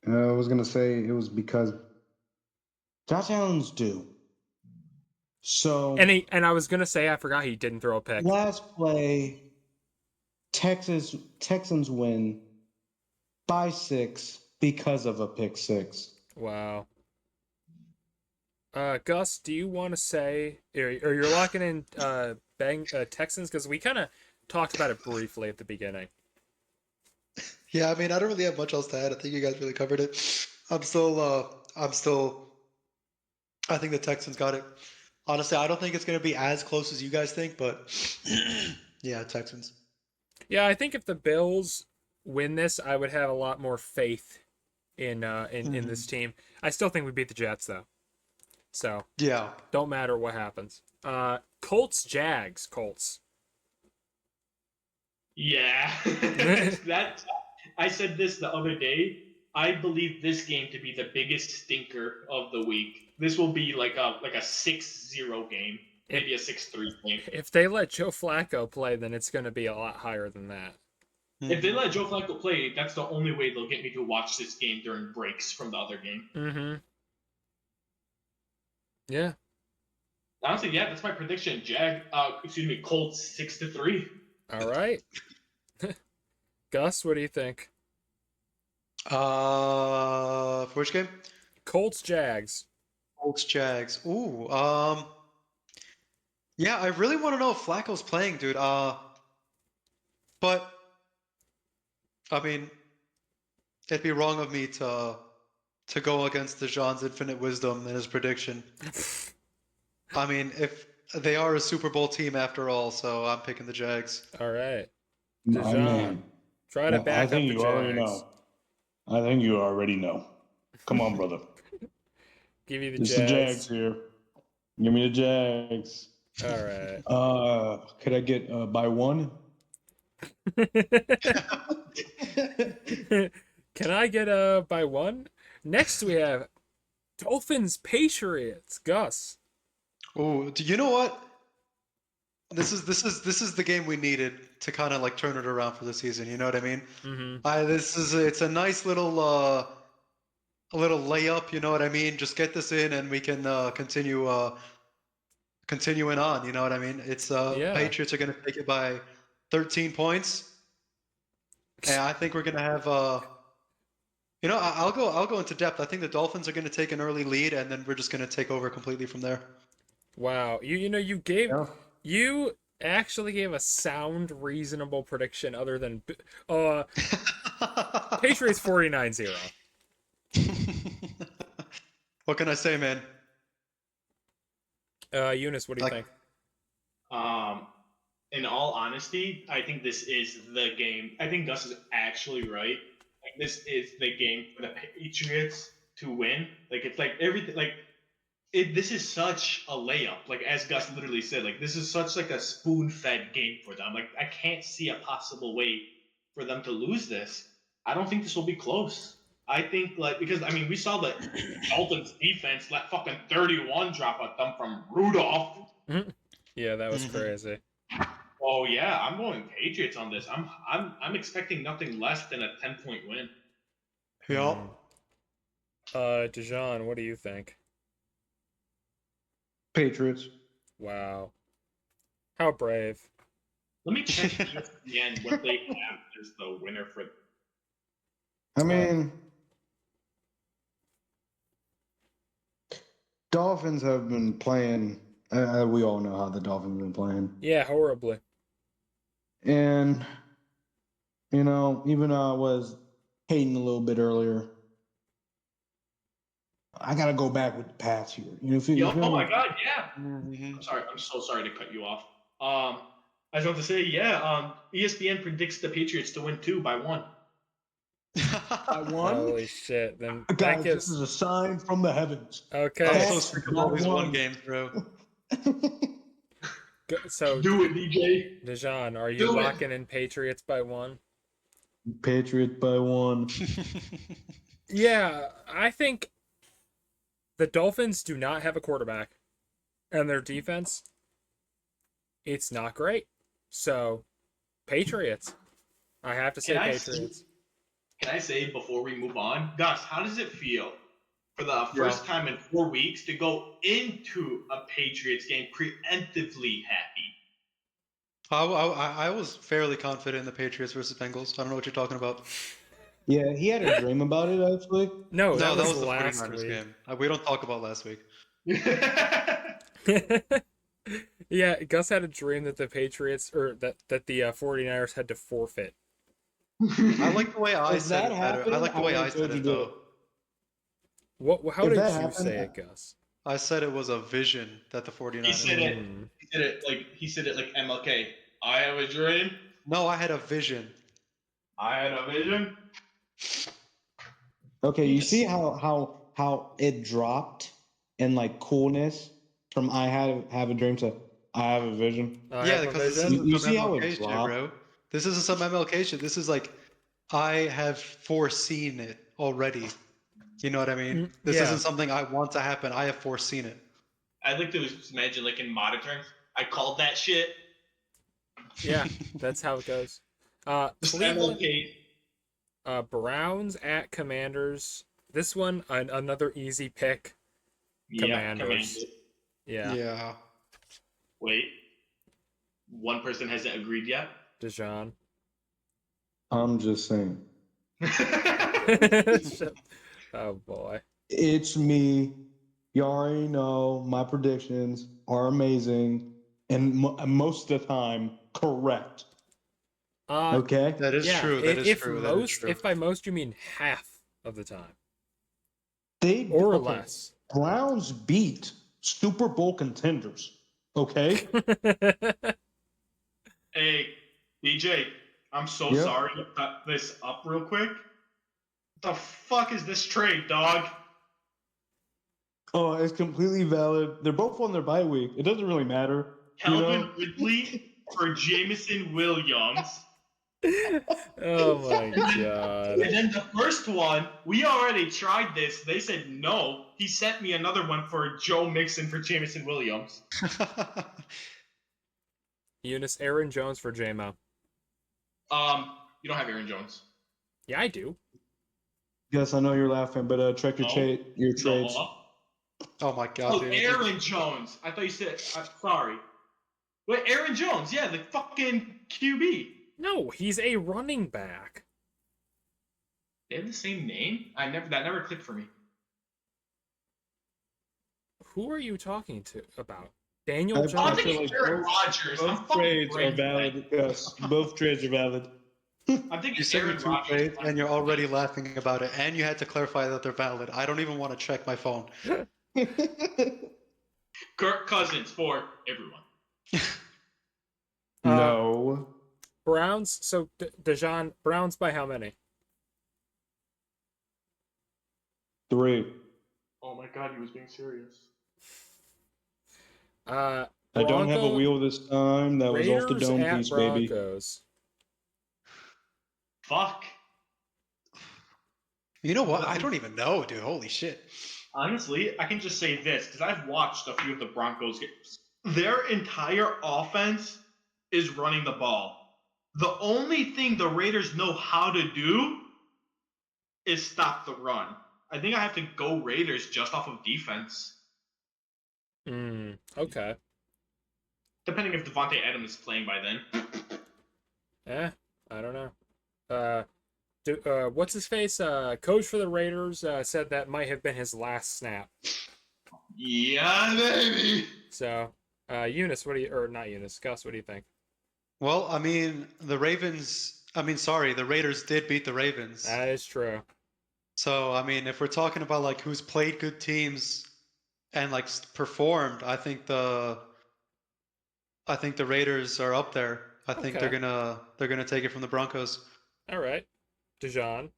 And I was gonna say it was because Josh Allen's due. So And I was gonna say I forgot he didn't throw a pick. Last play, Texans win by 6 because of a pick 6. Wow. Gus, do you want to say, or you're locking in Texans? Because we kind of talked about it briefly at the beginning. Yeah, I mean, I don't really have much else to add. I think you guys really covered it. I'm still, I think the Texans got it. Honestly, I don't think it's going to be as close as you guys think, but yeah, Texans. Yeah, I think if the Bills win this, I would have a lot more faith in this team. I still think we beat the Jets though. So Yeah. don't matter what happens. Colts, Jags, Colts. Yeah. That I said this the other day. I believe this game to be the biggest stinker of the week. This will be like a 6-0 game, If maybe a 6-3 game. if they let Joe Flacco play, then it's going to be a lot higher than that. If they let Joe Flacco play, that's the only way they'll get me to watch this game during breaks from the other game. Mm-hmm. Yeah. Honestly, yeah, that's my prediction. Colts 6-3. All right. Gus, what do you think? For which game? Colts, Jags. Colts, Jags. Ooh, yeah, I really want to know if Flacco's playing, dude. But I mean, it'd be wrong of me to go against Dejan's infinite wisdom and his prediction. I mean, if they are a Super Bowl team after all, so I'm picking the Jags. All right. My Dejan, man. try to I back up think the you already Jags. know. I think you already know. Come on, brother. Give you the It's Jags. the Jags here. Give me the Jags. All right. Could I get by one? Can I get by one? Next we have Dolphins, Patriots. Gus. Oh, do you know what? This is the game we needed to kind of like turn it around for the season. You know what I mean? Mm-hmm. It's a nice little a little layup. You know what I mean? Just get this in, and we can continuing on. You know what I mean? It's Yeah. Patriots are gonna take it by 13 points, and I think we're gonna have you know, I'll go into depth. I think the Dolphins are gonna take an early lead, and then we're just gonna take over completely from there. Wow. Yeah. You actually gave a sound, reasonable prediction other than Patriots 49-0. What can I say, man? Eunice, what do you Like, think? In all honesty, I think this is the game. I think Gus is actually right. Like this is the game for the Patriots to win. Like it's like everything. Like this is such a layup. Like as Gus literally said, like this is such like a spoon-fed game for them. Like I can't see a possible way for them to lose this. I don't think this will be close. I think like because I mean we saw the Dolphins defense let fucking 31 drop at them from Rudolph. Yeah, that was crazy. Oh yeah, I'm going Patriots on this. I'm expecting nothing less than a 10-point win. yeah. Dijon, what do you think? Patriots. Wow. How brave. Let me check ESPN what they have as the winner for. I mean, Dolphins have been playing. We all know how the Dolphins have been playing. Yeah, horribly. And, you know, even though I was hating a little bit earlier, I got to go back with the Pats here. You feel Oh me? my God, yeah. I'm sorry. I'm so sorry to cut you off. I was about to say, yeah. ESPN predicts the Patriots to win 2 by 1. I won? Holy shit. Then that Guys, gives... this is a sign from the heavens. Okay. I'm so sick of all these one games, bro. So, Do it, DJ. Dijon, are you Do it. locking in Patriots by 1? Patriots by 1. Yeah, I think the Dolphins do not have a quarterback, and their defense, it's not great. So, Patriots. I have to say Patriots. Can I say before we move on, Gus, how does it feel for the first time in 4 weeks to go into a Patriots game preemptively happy? I was fairly confident in the Patriots versus Bengals. I don't know what you're talking about. Yeah, he had a dream about it, actually. No, No, that was the last 49ers week. game. We don't talk about last week. Yeah, Gus had a dream that the Patriots, or that the 49ers had to forfeit. I like the way I If said that it better. I happened, like the I way would I have said told you it to do though. What? How If did that you happened, say it, Gus? I said it was a vision that the He 49ers said had. it. He said it like MLK. I have a dream. No, I had a vision. I had a vision. Okay, you see Yes. how it dropped in like coolness from I have a dream to I have a vision. I Yeah, have a because this vision. isn't You some see how it MLK shit, dropped? bro. This isn't some MLK shit. This is like, I have foreseen it already. You know what I mean? This Yeah. isn't something I want to happen. I have foreseen it. I'd like to just imagine like in modern terms. I called that shit. Yeah, that's how it goes. Just Cleveland, MLK. Browns at Commanders. This one, another easy pick. Yeah, Commanders. Commanders. Yeah, Yeah. Wait. One person hasn't agreed yet. Dijon. I'm just saying. Oh boy. It's me. You already know my predictions are amazing and most of the time correct. Okay? That is Yeah. true. That is If true. That is most, true. if by most you mean half of the time Or less. Browns beat Super Bowl contenders. Okay? Hey, DJ, I'm so Yep. sorry to cut this up real quick. What the fuck is this trade, dog? Oh, it's completely valid. They're both on their bye week. It doesn't really matter. Calvin Ridley for Jameson Williams. Oh my god. And then the first one, we already tried this. They said no. He sent me another one for Joe Mixon for Jameson Williams. Eunice, Aaron Jones for JMO. You don't have Aaron Jones. Yeah, I do. Yes, I know you're laughing, but check your No. your trades. No. Oh my god, Oh, dude. Aaron Jones. I thought you said. I'm sorry. Wait, Aaron Jones. Yeah, the fucking QB. No, he's a running back. They have the same name. That never clicked for me. Who are you talking to about? Daniel I'm Jones? thinking like Aaron Rodgers. I'm both fucking trades are brain valid. Yes, both trades are valid. I'm thinking You sent me Aaron two Rodgers. trades and you're already laughing about it, and you had to clarify that they're valid. I don't even want to check my phone. Kirk Cousins for everyone. No. Browns. So Dijon, Browns by how many? 3. Oh my god, he was being serious. I don't have a wheel this time. That was off the Raiders dome at piece, baby. Broncos. Fuck. You know what? I don't even know, dude. Holy shit. Honestly, I can just say this because I've watched a few of the Broncos games. Their entire offense is running the ball. The only thing the Raiders know how to do is stop the run. I think I have to go Raiders just off of defense. Okay. Depending if Devontae Adams is playing by then. I don't know. What's his face? Coach for the Raiders said that might have been his last snap. Yeah, baby. So, Eunice, or not Eunice, Gus, what do you think? Well, I mean, the Raiders did beat the Ravens. That is true. So, I mean, if we're talking about like who's played good teams and like performed, I think the Raiders are up there. I think they're gonna take it from the Broncos. All right, Dijon.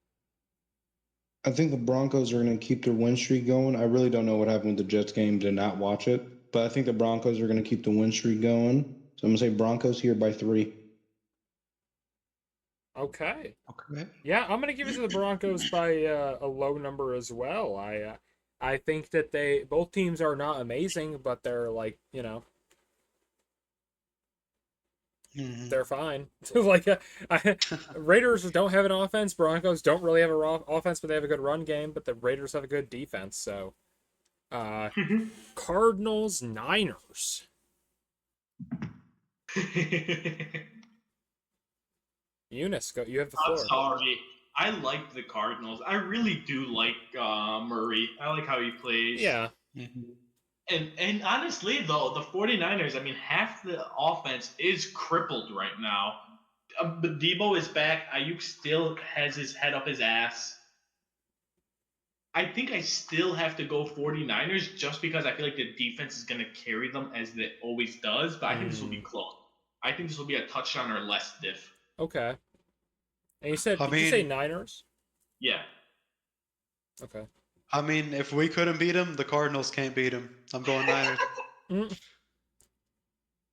I think the Broncos are going to keep their win streak going. I really don't know what happened with the Jets game. Did not watch it, but I think the Broncos are going to keep the win streak going. So I'm going to say Broncos here by 3. Okay. Okay. Yeah, I'm gonna give it to the Broncos by a low number as well. I think that both teams are not amazing, but they're like they're fine. Like Raiders don't have an offense. Broncos don't really have a offense, but they have a good run game. But the Raiders have a good defense. So, Cardinals, Niners. Eunice, go. You have the floor. I'm sorry. I like the Cardinals. I really do like Murray. I like how he plays. Yeah. And honestly, though, the 49ers, I mean, half the offense is crippled right now. But Debo is back. Ayuk still has his head up his ass. I think I still have to go 49ers just because I feel like the defense is going to carry them as it always does. But I think this will be close. I think this will be a touchdown or less diff. Okay. And you said, I did you say mean- Niners? Yeah. Okay. I mean, if we couldn't beat him, the Cardinals can't beat him. I'm going Niners.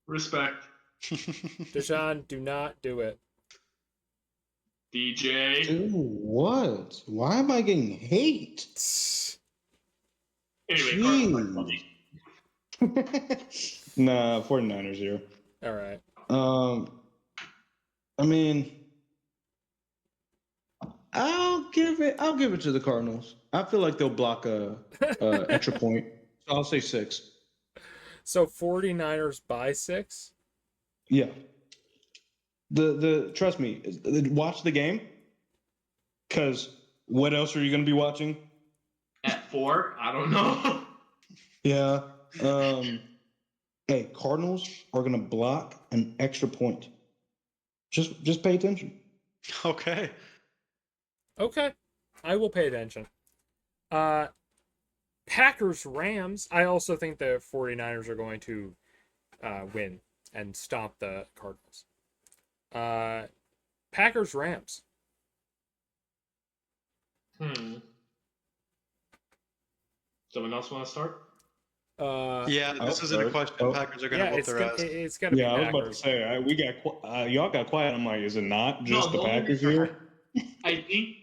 Respect. Deshaun, do not do it. DJ. Dude, what? Why am I getting hate? Anyway, Jeez. Cardinals. Nah, 49ers here. All right. I mean, I'll give it to the Cardinals. I feel like they'll block a extra point. So I'll say 6. So 49ers by 6? Yeah. The trust me, watch the game. Cause what else are you gonna be watching? At 4? I don't know. Yeah. Hey, Cardinals are gonna block an extra point. Just pay attention. Okay. Okay. I will pay attention. Packers Rams. I also think the 49ers are going to win and stomp the Cardinals. Packers Rams. Someone else want to start? Yeah, this isn't a question. Packers are gonna whoop their ass. It's gonna be Yeah, I was Packers. about to say we got y'all got quiet. I'm like, is it not just the only Packers reason here? I think,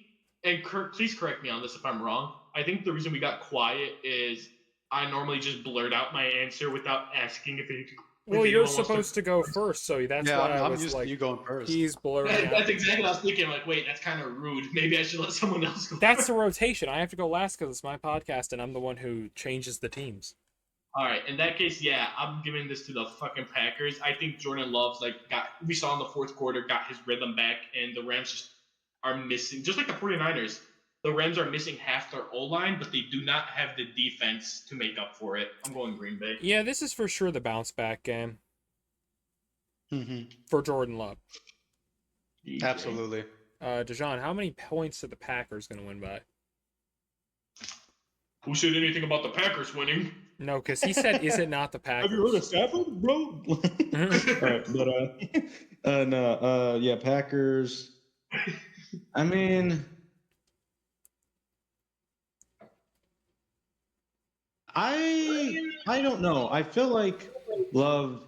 and Kurt, please correct me on this if I'm wrong. I think the reason we got quiet is I normally just blurt out my answer without asking if it. Well, you're supposed to go first, so that's Yeah, why I I'm was used like, to you going first. he's blurring out. That's exactly what I was thinking. Like, wait, that's kind of rude. Maybe I should let someone else go. That's the first. rotation. I have to go last because it's my podcast, and I'm the one who changes the teams. All right, in that case, yeah, I'm giving this to the fucking Packers. I think Jordan Love's we saw in the fourth quarter, got his rhythm back, and the Rams just are missing, just like the 49ers. The Rams are missing half their O-line, but they do not have the defense to make up for it. I'm going Green Bay. Yeah, this is for sure the bounce back game for Jordan Love. DJ. Absolutely. Dejan, how many points are the Packers going to win by? Who said anything about the Packers winning? No, because he said, "Is it not the Packers?" Have you heard of Stafford, bro? All right, but no, yeah, Packers. I mean, I don't know. I feel like Love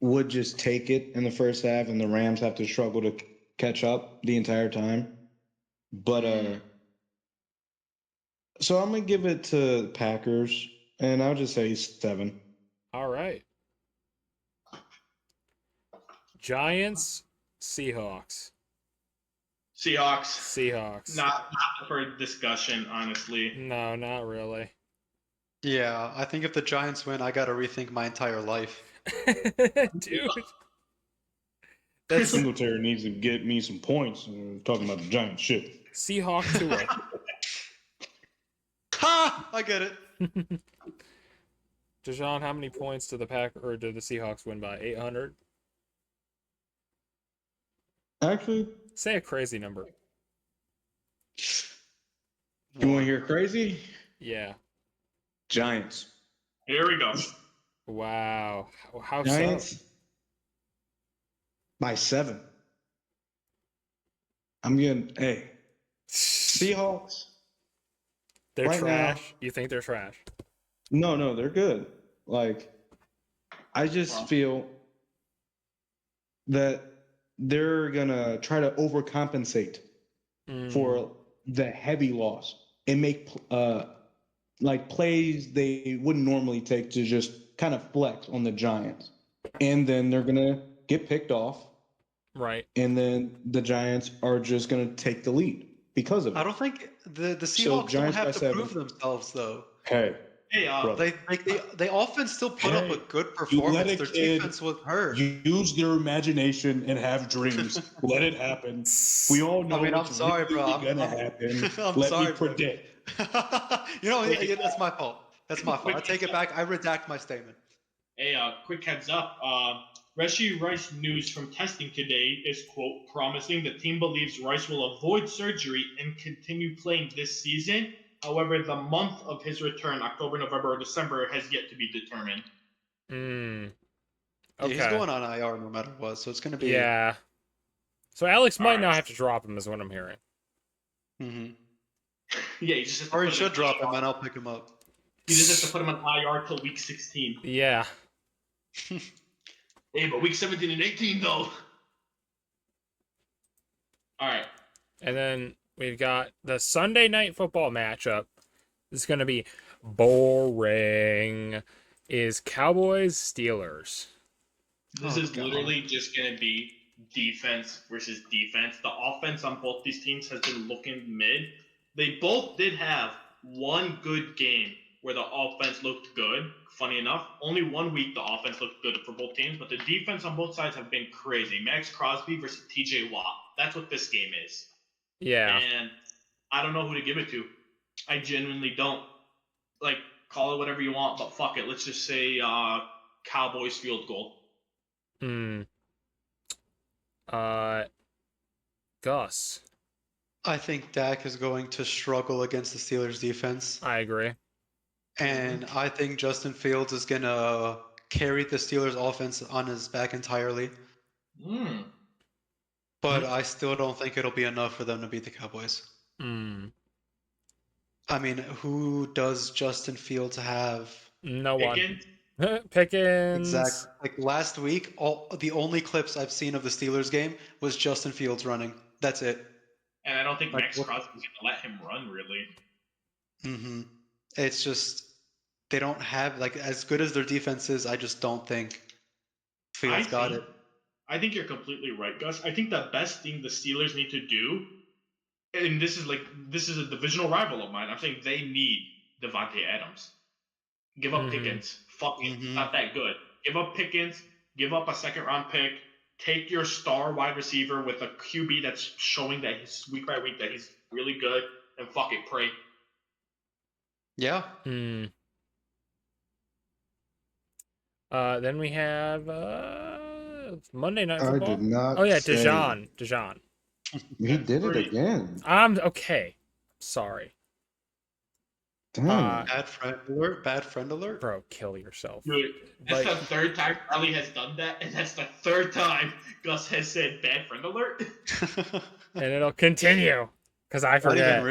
would just take it in the first half, and the Rams have to struggle to catch up the entire time. But so I'm gonna give it to Packers, and I'll just say 7. All right. Giants, Seahawks. Seahawks. Not for discussion, honestly. No, not really. Yeah, I think if the Giants win, I gotta rethink my entire life. Dude. Singletary needs to get me some points. Talking about the Giants shit. Seahawk Tua. Ha! I get it. Dejan, how many points do the Seahawks win by? 800? Actually, say a crazy number. You want to hear crazy? Yeah. Giants. Here we go. Wow. How Giants so? By 7. I'm getting Seahawks. They're right trash. now- You think they're trash? No, they're good. Like, I just feel that they're gonna try to overcompensate for the heavy loss and make plays they wouldn't normally take to just kind of flex on the Giants, and then they're gonna get picked off, right? And then the Giants are just gonna take the lead because of it. I don't think the Seahawks don't Giants have by to 7. prove themselves though. Hey, They often still put up a good performance. Their defense was hurt. Use your imagination and have dreams. Let it happen. We all know. I mean, I'm sorry, bro. Gonna happen. I'm Let sorry, me predict. You know, that's my fault. That's my fault. I take it back. I redact my statement. Hey, quick heads up. Reshi Rice news from testing today is, quote, promising. The team believes Rice will avoid surgery and continue playing this season. However, the month of his return, October, November, or December, has yet to be determined. Mm. Yeah, he's Okay. going on IR no matter what, so it's going to be. Yeah. So Alex might Alright. not have to drop him, is what I'm hearing. Mm-hmm. Yeah, he just has to Or he put should him drop him and I'll pick him up. He just has to put him on IR till week 16. Yeah. Hey, but week 17 and 18 though. All right. And then we've got the Sunday night football matchup. This is going to be boring. Is Cowboys Steelers. This is literally just going to be defense versus defense. The offense on both these teams has been looking mid. They both did have one good game where the offense looked good. Funny enough, only 1 week the offense looked good for both teams, but the defense on both sides have been crazy. Max Crosby versus TJ Watt. That's what this game is. Yeah. And I don't know who to give it to. I genuinely don't. Like, call it whatever you want, but fuck it. Let's just say Cowboys field goal. Gus. I think Dak is going to struggle against the Steelers defense. I agree. And I think Justin Fields is going to carry the Steelers offense on his back entirely. But I still don't think it'll be enough for them to beat the Cowboys. I mean, who does Justin Fields have? No Pickens? one. Pickens. Exactly. Like last week, the only clips I've seen of the Steelers game was Justin Fields running. That's it. And I don't think Max Crosby's going to let him run, really. Mm-hmm. It's just, they don't have, like, as good as their defense is, I just don't think Fields got it. I think you're completely right, Gus. I think the best thing the Steelers need to do, and this is a divisional rival of mine. I'm saying they need Devontae Adams. Give up Pickens. Fuck it. It's not that good. Give up Pickens. Give up a second-round pick. Take your star wide receiver with a QB that's showing that he's week by week that he's really good, and fuck it, pray. Yeah. Then we have Monday Night Football. I did not. Oh yeah, say- Dijon. He did it again. I'm okay. Sorry. Damn. Bad friend alert. Bad friend alert. Bro, kill yourself. Dude, that's the third time Charlie has done that, and that's the third time Gus has said bad friend alert. And it'll continue because I I forget. didn't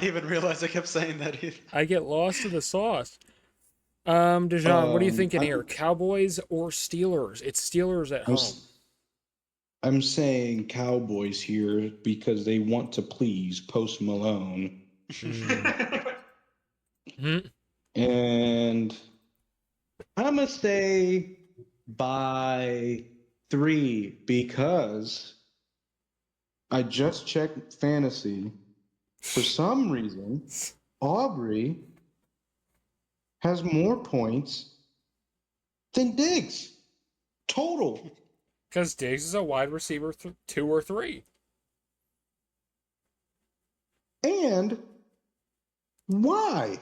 even realize I kept saying that. I get lost in the sauce. Dijon, what are you thinking here? Cowboys or Steelers? It's Steelers at home. I'm saying Cowboys here because they want to please Post Malone. And I'm going to say by 3 because I just checked fantasy. For some reason, Aubrey has more points than Diggs. Total. Because Diggs is a wide receiver 2 or 3. And why?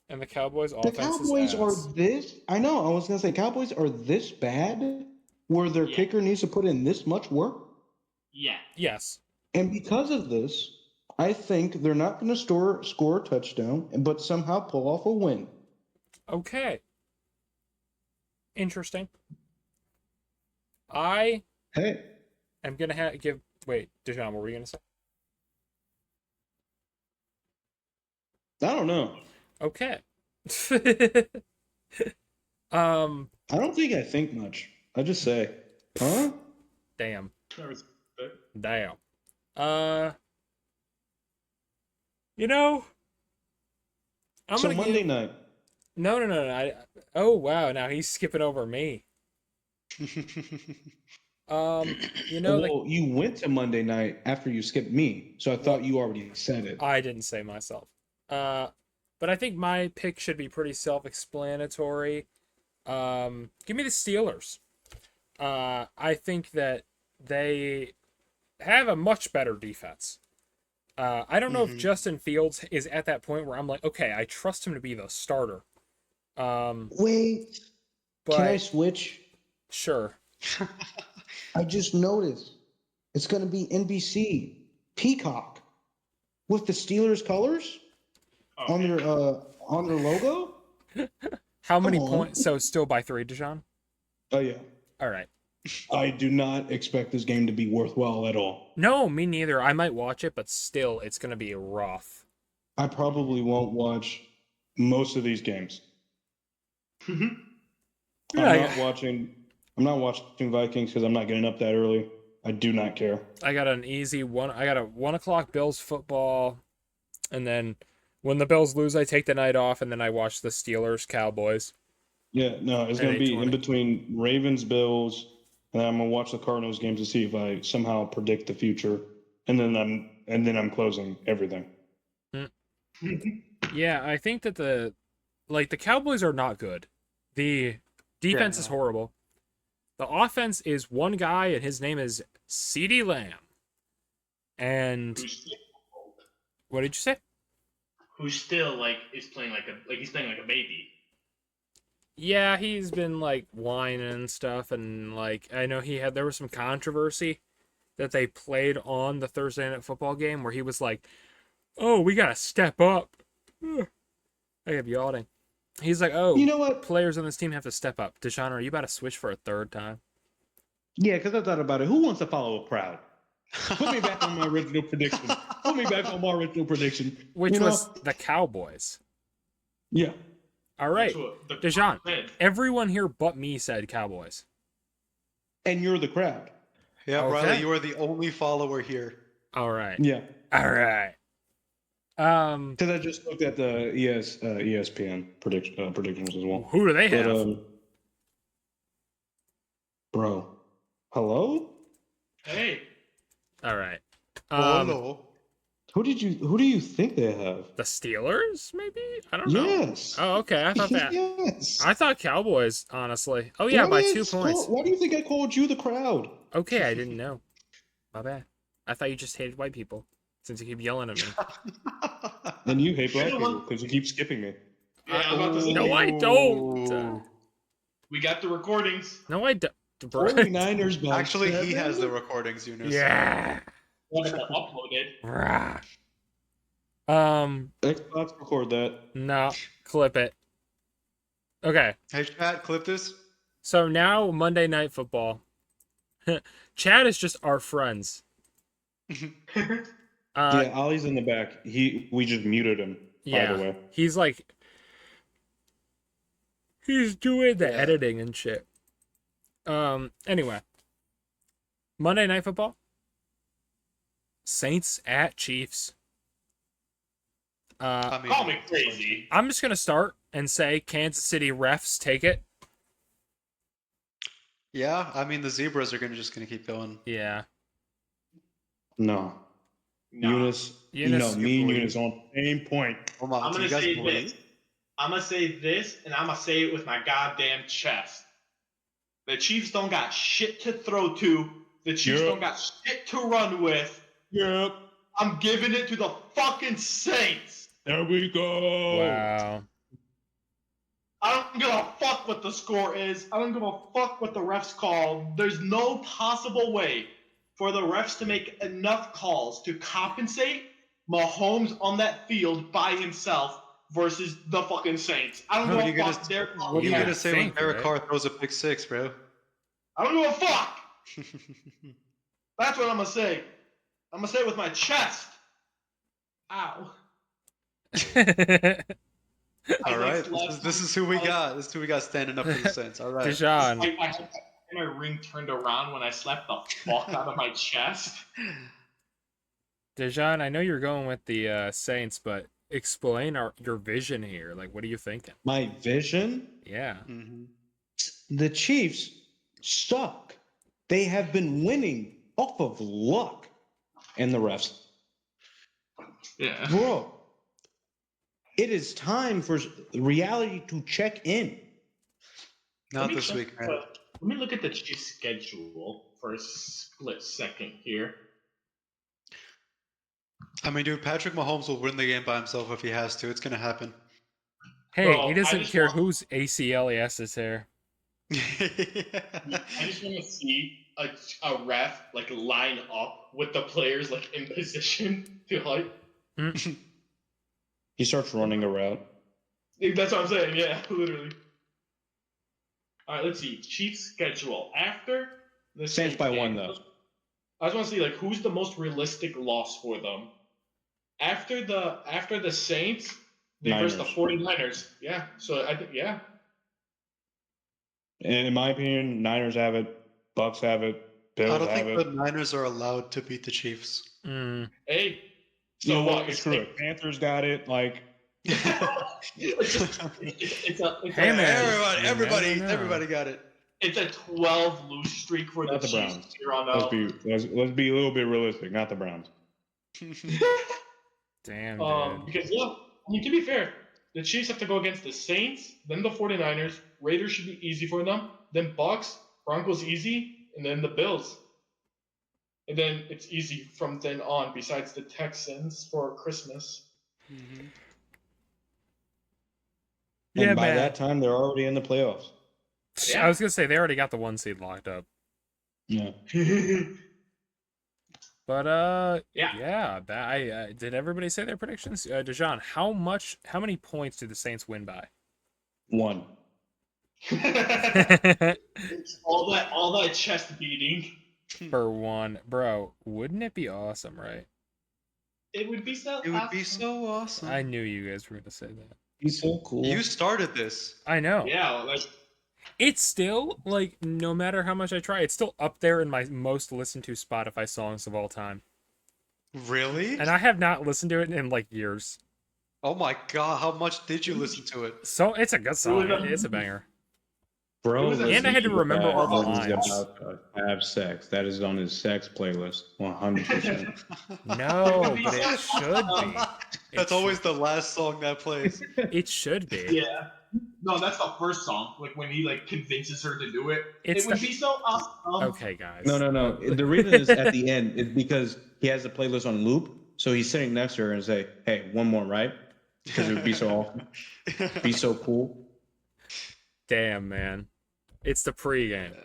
And the Cowboys' The offense Cowboys is are ass. this. I know. I was gonna say Cowboys are this bad, where their kicker needs to put in this much work. Yeah. Yes. And because of this, I think they're not going to score a touchdown, but somehow pull off a win. Okay. Interesting. I am gonna give. Wait, Dijon, what were you gonna say? I don't know. Okay. I don't think I think much. I just say, huh? Damn. Damn. You know, I'm So gonna Monday night. No. Oh wow, now he's skipping over me. You know, well, you went to Monday night after you skipped me, so I thought you already said it. I didn't say myself. But I think my pick should be pretty self-explanatory. Give me the Steelers. I think that they have a much better defense. I don't know if Justin Fields is at that point where I'm like, okay, I trust him to be the starter. Wait, but can I switch? Sure. I just noticed it's going to be NBC Peacock with the Steelers colors Oh, on man. their logo. How Come many on. points? So still by 3, Deshaun? Oh yeah. All right. I do not expect this game to be worthwhile at all. No, me neither. I might watch it, but still, it's going to be rough. I probably won't watch most of these games. I'm not watching Vikings because I'm not getting up that early. I do not care. I got an easy one. I got a 1 o'clock Bills football, and then when the Bills lose, I take the night off, and then I watch the Steelers Cowboys. Yeah, no, it's At going to be in 8:20. between Ravens, Bills, and I'm going to watch the Cardinals games to see if I somehow predict the future, and then I'm closing everything. Yeah, I think that the Cowboys are not good. The defense is horrible. The offense is one guy, and his name is CeeDee Lamb. And what did you say? Who still like is playing he's playing like a baby. Yeah, he's been like whining and stuff, and like I know there was some controversy that they played on the Thursday Night Football game where he was like, "Oh, we gotta step up." I kept yawning. He's like, "Oh, You know what? players on this team have to step up." Deshaun, are you about to switch for a third time? Yeah, because I thought about it. Who wants to follow a crowd? Put me back on my original prediction. Which was the Cowboys. Yeah. All right, Deshaun. Man, Everyone here but me said Cowboys. And you're the crowd. Yeah, Okay. Riley, you are the only follower here. All right. Yeah. All right. Because I just looked at the ESPN predictions as well. Who do they have? But, bro, hello? hey, All right. Hello. Who do you think they have? The Steelers, maybe? I don't know. Yes. Oh, okay. I thought that. Yes. I thought Cowboys, honestly. Oh yeah, by 2 points. Why do you think I called you the crowd? Okay, I didn't know. My bad. I thought you just hated white people since you keep yelling at me. And you hate black people because you keep skipping me. yeah, I'm about to say, No, I don't. we got the recordings. No, I don't. 49ers by Actually, he 7? has the recordings, Eunice. Yeah. One of them uploaded. Rah. Xbox record that. No, clip it. Okay, Hey, chat, clip this. so now Monday Night Football. Chad is just our friends. Yeah, Ollie's in the back. We just muted him, by the way. He's like, he's doing the editing and shit. Anyway, Monday Night Football. Saints at Chiefs. Call me crazy. I'm just gonna start and say Kansas City refs take it. Yeah, I mean the zebras are just gonna keep going. Yeah. No. Eunice, Eunice, me and Eunice on the same point. Hold on, I'm do gonna you guys say believe? this. I'm gonna say this, and I'm gonna say it with my goddamn chest. The Chiefs don't got shit to throw to. The Chiefs don't got shit to run with. Yep. I'm giving it to the fucking Saints. There we go. wow. I don't give a fuck what the score is. I don't give a fuck what the refs call. There's no possible way for the refs to make enough calls to compensate Mahomes on that field by himself versus the fucking Saints. I don't give a fuck. What are you Yeah, gonna say when think, Derek right? Carr throws a pick six, bro? I don't give a fuck. That's what I'm gonna say. I'm gonna say it with my chest. Ow. All right, this is who we got. This is who we got standing up for the Saints. All right. Deshaun. I had my ring turned around when I slapped the fuck out of my chest. Deshaun, I know you're going with the Saints, but explain your vision here. Like, what are you thinking? My vision? Yeah. Mm-hmm. The Chiefs suck. They have been winning off of luck. And the refs. Yeah. Bro, it is time for reality to check in. Not this week, man. Let me look at the Chiefs' schedule for a split second here. I mean, dude, Patrick Mahomes will win the game by himself if he has to. It's gonna happen. Hey, Bro, he I doesn't just care want- whose ACL he has to tear. I just want to see a ref like line up with the players like in position to hype. He starts running a route. That's what I'm saying. Yeah, literally. All right, let's see. Chiefs schedule after the Saints by one, though. I just want to see like who's the most realistic loss for them. After the Saints, they versus the 49ers. Yeah. So I think And in my opinion, Niners have it, Bucks have it, I Bills don't have think it. the Niners are allowed to beat the Chiefs. Hey. So So what? Screw it. Panthers got it. Like. Hey, man. Everybody got it. It's a 12 lose streak for Not the the Chiefs. Browns. Here on Let's be a little bit realistic. Not the Browns. Damn, dude. Because I mean, to be fair, the Chiefs have to go against the Saints, then the 49ers. Raiders should be easy for them. Then Bucks, Broncos easy, and then the Bills. And then it's easy from then on, besides the Texans for Christmas. Mm-hmm. And by that time, they're already in the playoffs. I was gonna say they already got the 1 seed locked up. Yeah. But did everybody say their predictions? Dejan, how many points do the Saints win by? 1. all that chest beating. For 1, bro, wouldn't it be awesome, right? It would be so. It would be so awesome. I knew you guys were gonna say that. He's so cool. You started this. I know. Yeah, like it's still like no matter how much I try, it's still up there in my most listened to Spotify songs of all time. Really? And I have not listened to it in like years. Oh my god, how much did you listen to it? So it's a good song. It's a banger. Bro, and I had to remember all the lines. About to have sex. That is on his sex playlist, 100%. No, but it should be. That's always the last song that plays. It should be. Yeah. No, that's the first song. Like when he like convinces her to do it. It would be so awesome. Okay, guys. No. The reason is at the end is because he has the playlist on loop, so he's sitting next to her and say, "Hey, one more, right?" Because it would be so awesome, be so cool. Damn, man. It's the pregame.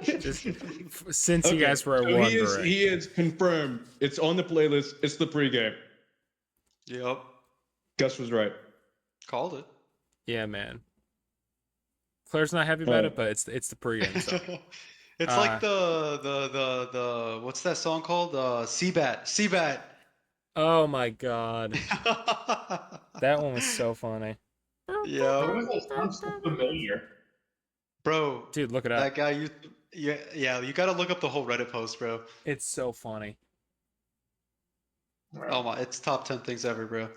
Just since you guys were wondering. He is confirmed. It's on the playlist. It's the pregame. Yep. Gus was right. Called it. Yeah, man. Claire's not happy about it, but it's the pregame. So. It's like the what's that song called? Seabat. Oh my god. That one was so funny. Yeah. Sounds so familiar. Bro, dude, look it up. That guy, you gotta look up the whole Reddit post, bro. It's so funny. Oh my, it's top 10 things ever, bro.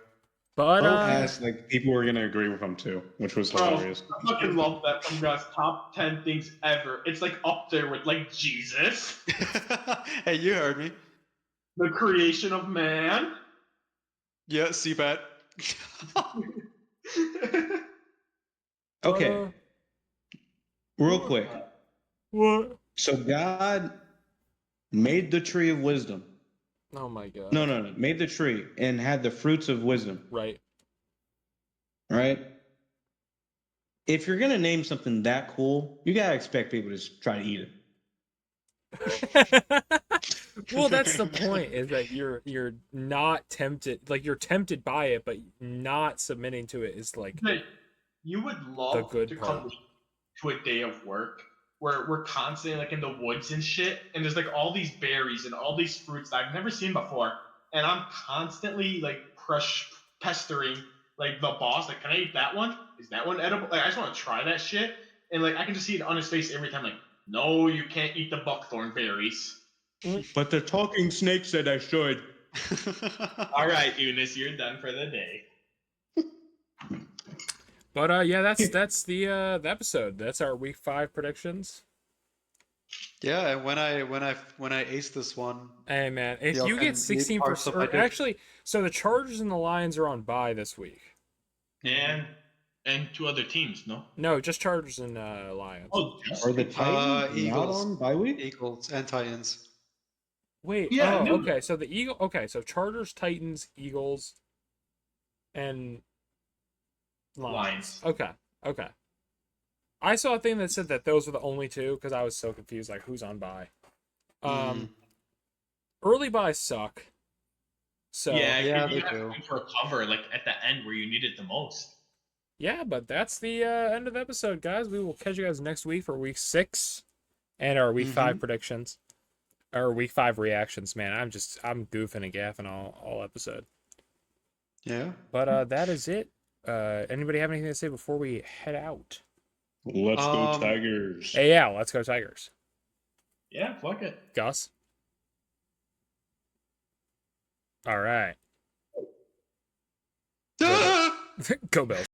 But asked like people were gonna agree with him too, which was hilarious. I fucking love that from guys. Top 10 things ever. It's like up there with like Jesus. Hey, you heard me. The creation of man. Yeah, Seabat. Okay. Real quick. What? So God made the tree of wisdom. Oh my god. No. Made the tree and had the fruits of wisdom. Right. Right? If you're going to name something that cool, you got to expect people to try to eat it. Well, that's the point, is that you're not tempted, like you're tempted by it, but not submitting to it is like you would love to come to a day of work where we're constantly like in the woods and shit, and there's like all these berries and all these fruits that I've never seen before, and I'm constantly like pestering like the boss, like, can I eat that one? Is that one edible? Like, I just want to try that shit, and like I can just see it on his face every time, like, no, you can't eat the buckthorn berries. But the talking snake said I should. All right, Eunice, you're done for the day. But yeah, that's the episode. That's our week 5 predictions. Yeah, and when I ace this one, hey man, if you get 16%, or actually, so the Chargers and the Lions are on bye this week. And 2 other teams, no? No, just Chargers and Lions. Oh, are the Titans Eagles not on bye week? Eagles and Titans. Wait, yeah, okay. So the Eagle, okay, so Chargers, Titans, Eagles, and Lions. Okay. I saw a thing that said that those were the only two because I was so confused, like who's on bye. Early buys suck. So yeah, Yeah, you they have do. time for a cover like at the end where you need it the most. yeah, but that's the end of the episode, guys. We will catch you guys next week for week 6 and our week 5 predictions. Or week 5 reactions, man. I'm goofing and gaffing all episode. Yeah. But that is it. Anybody have anything to say before we head out? Let's go Um, Tigers. Hey, yeah, let's go Tigers. Yeah, fuck it. Gus? All right. Go Bills.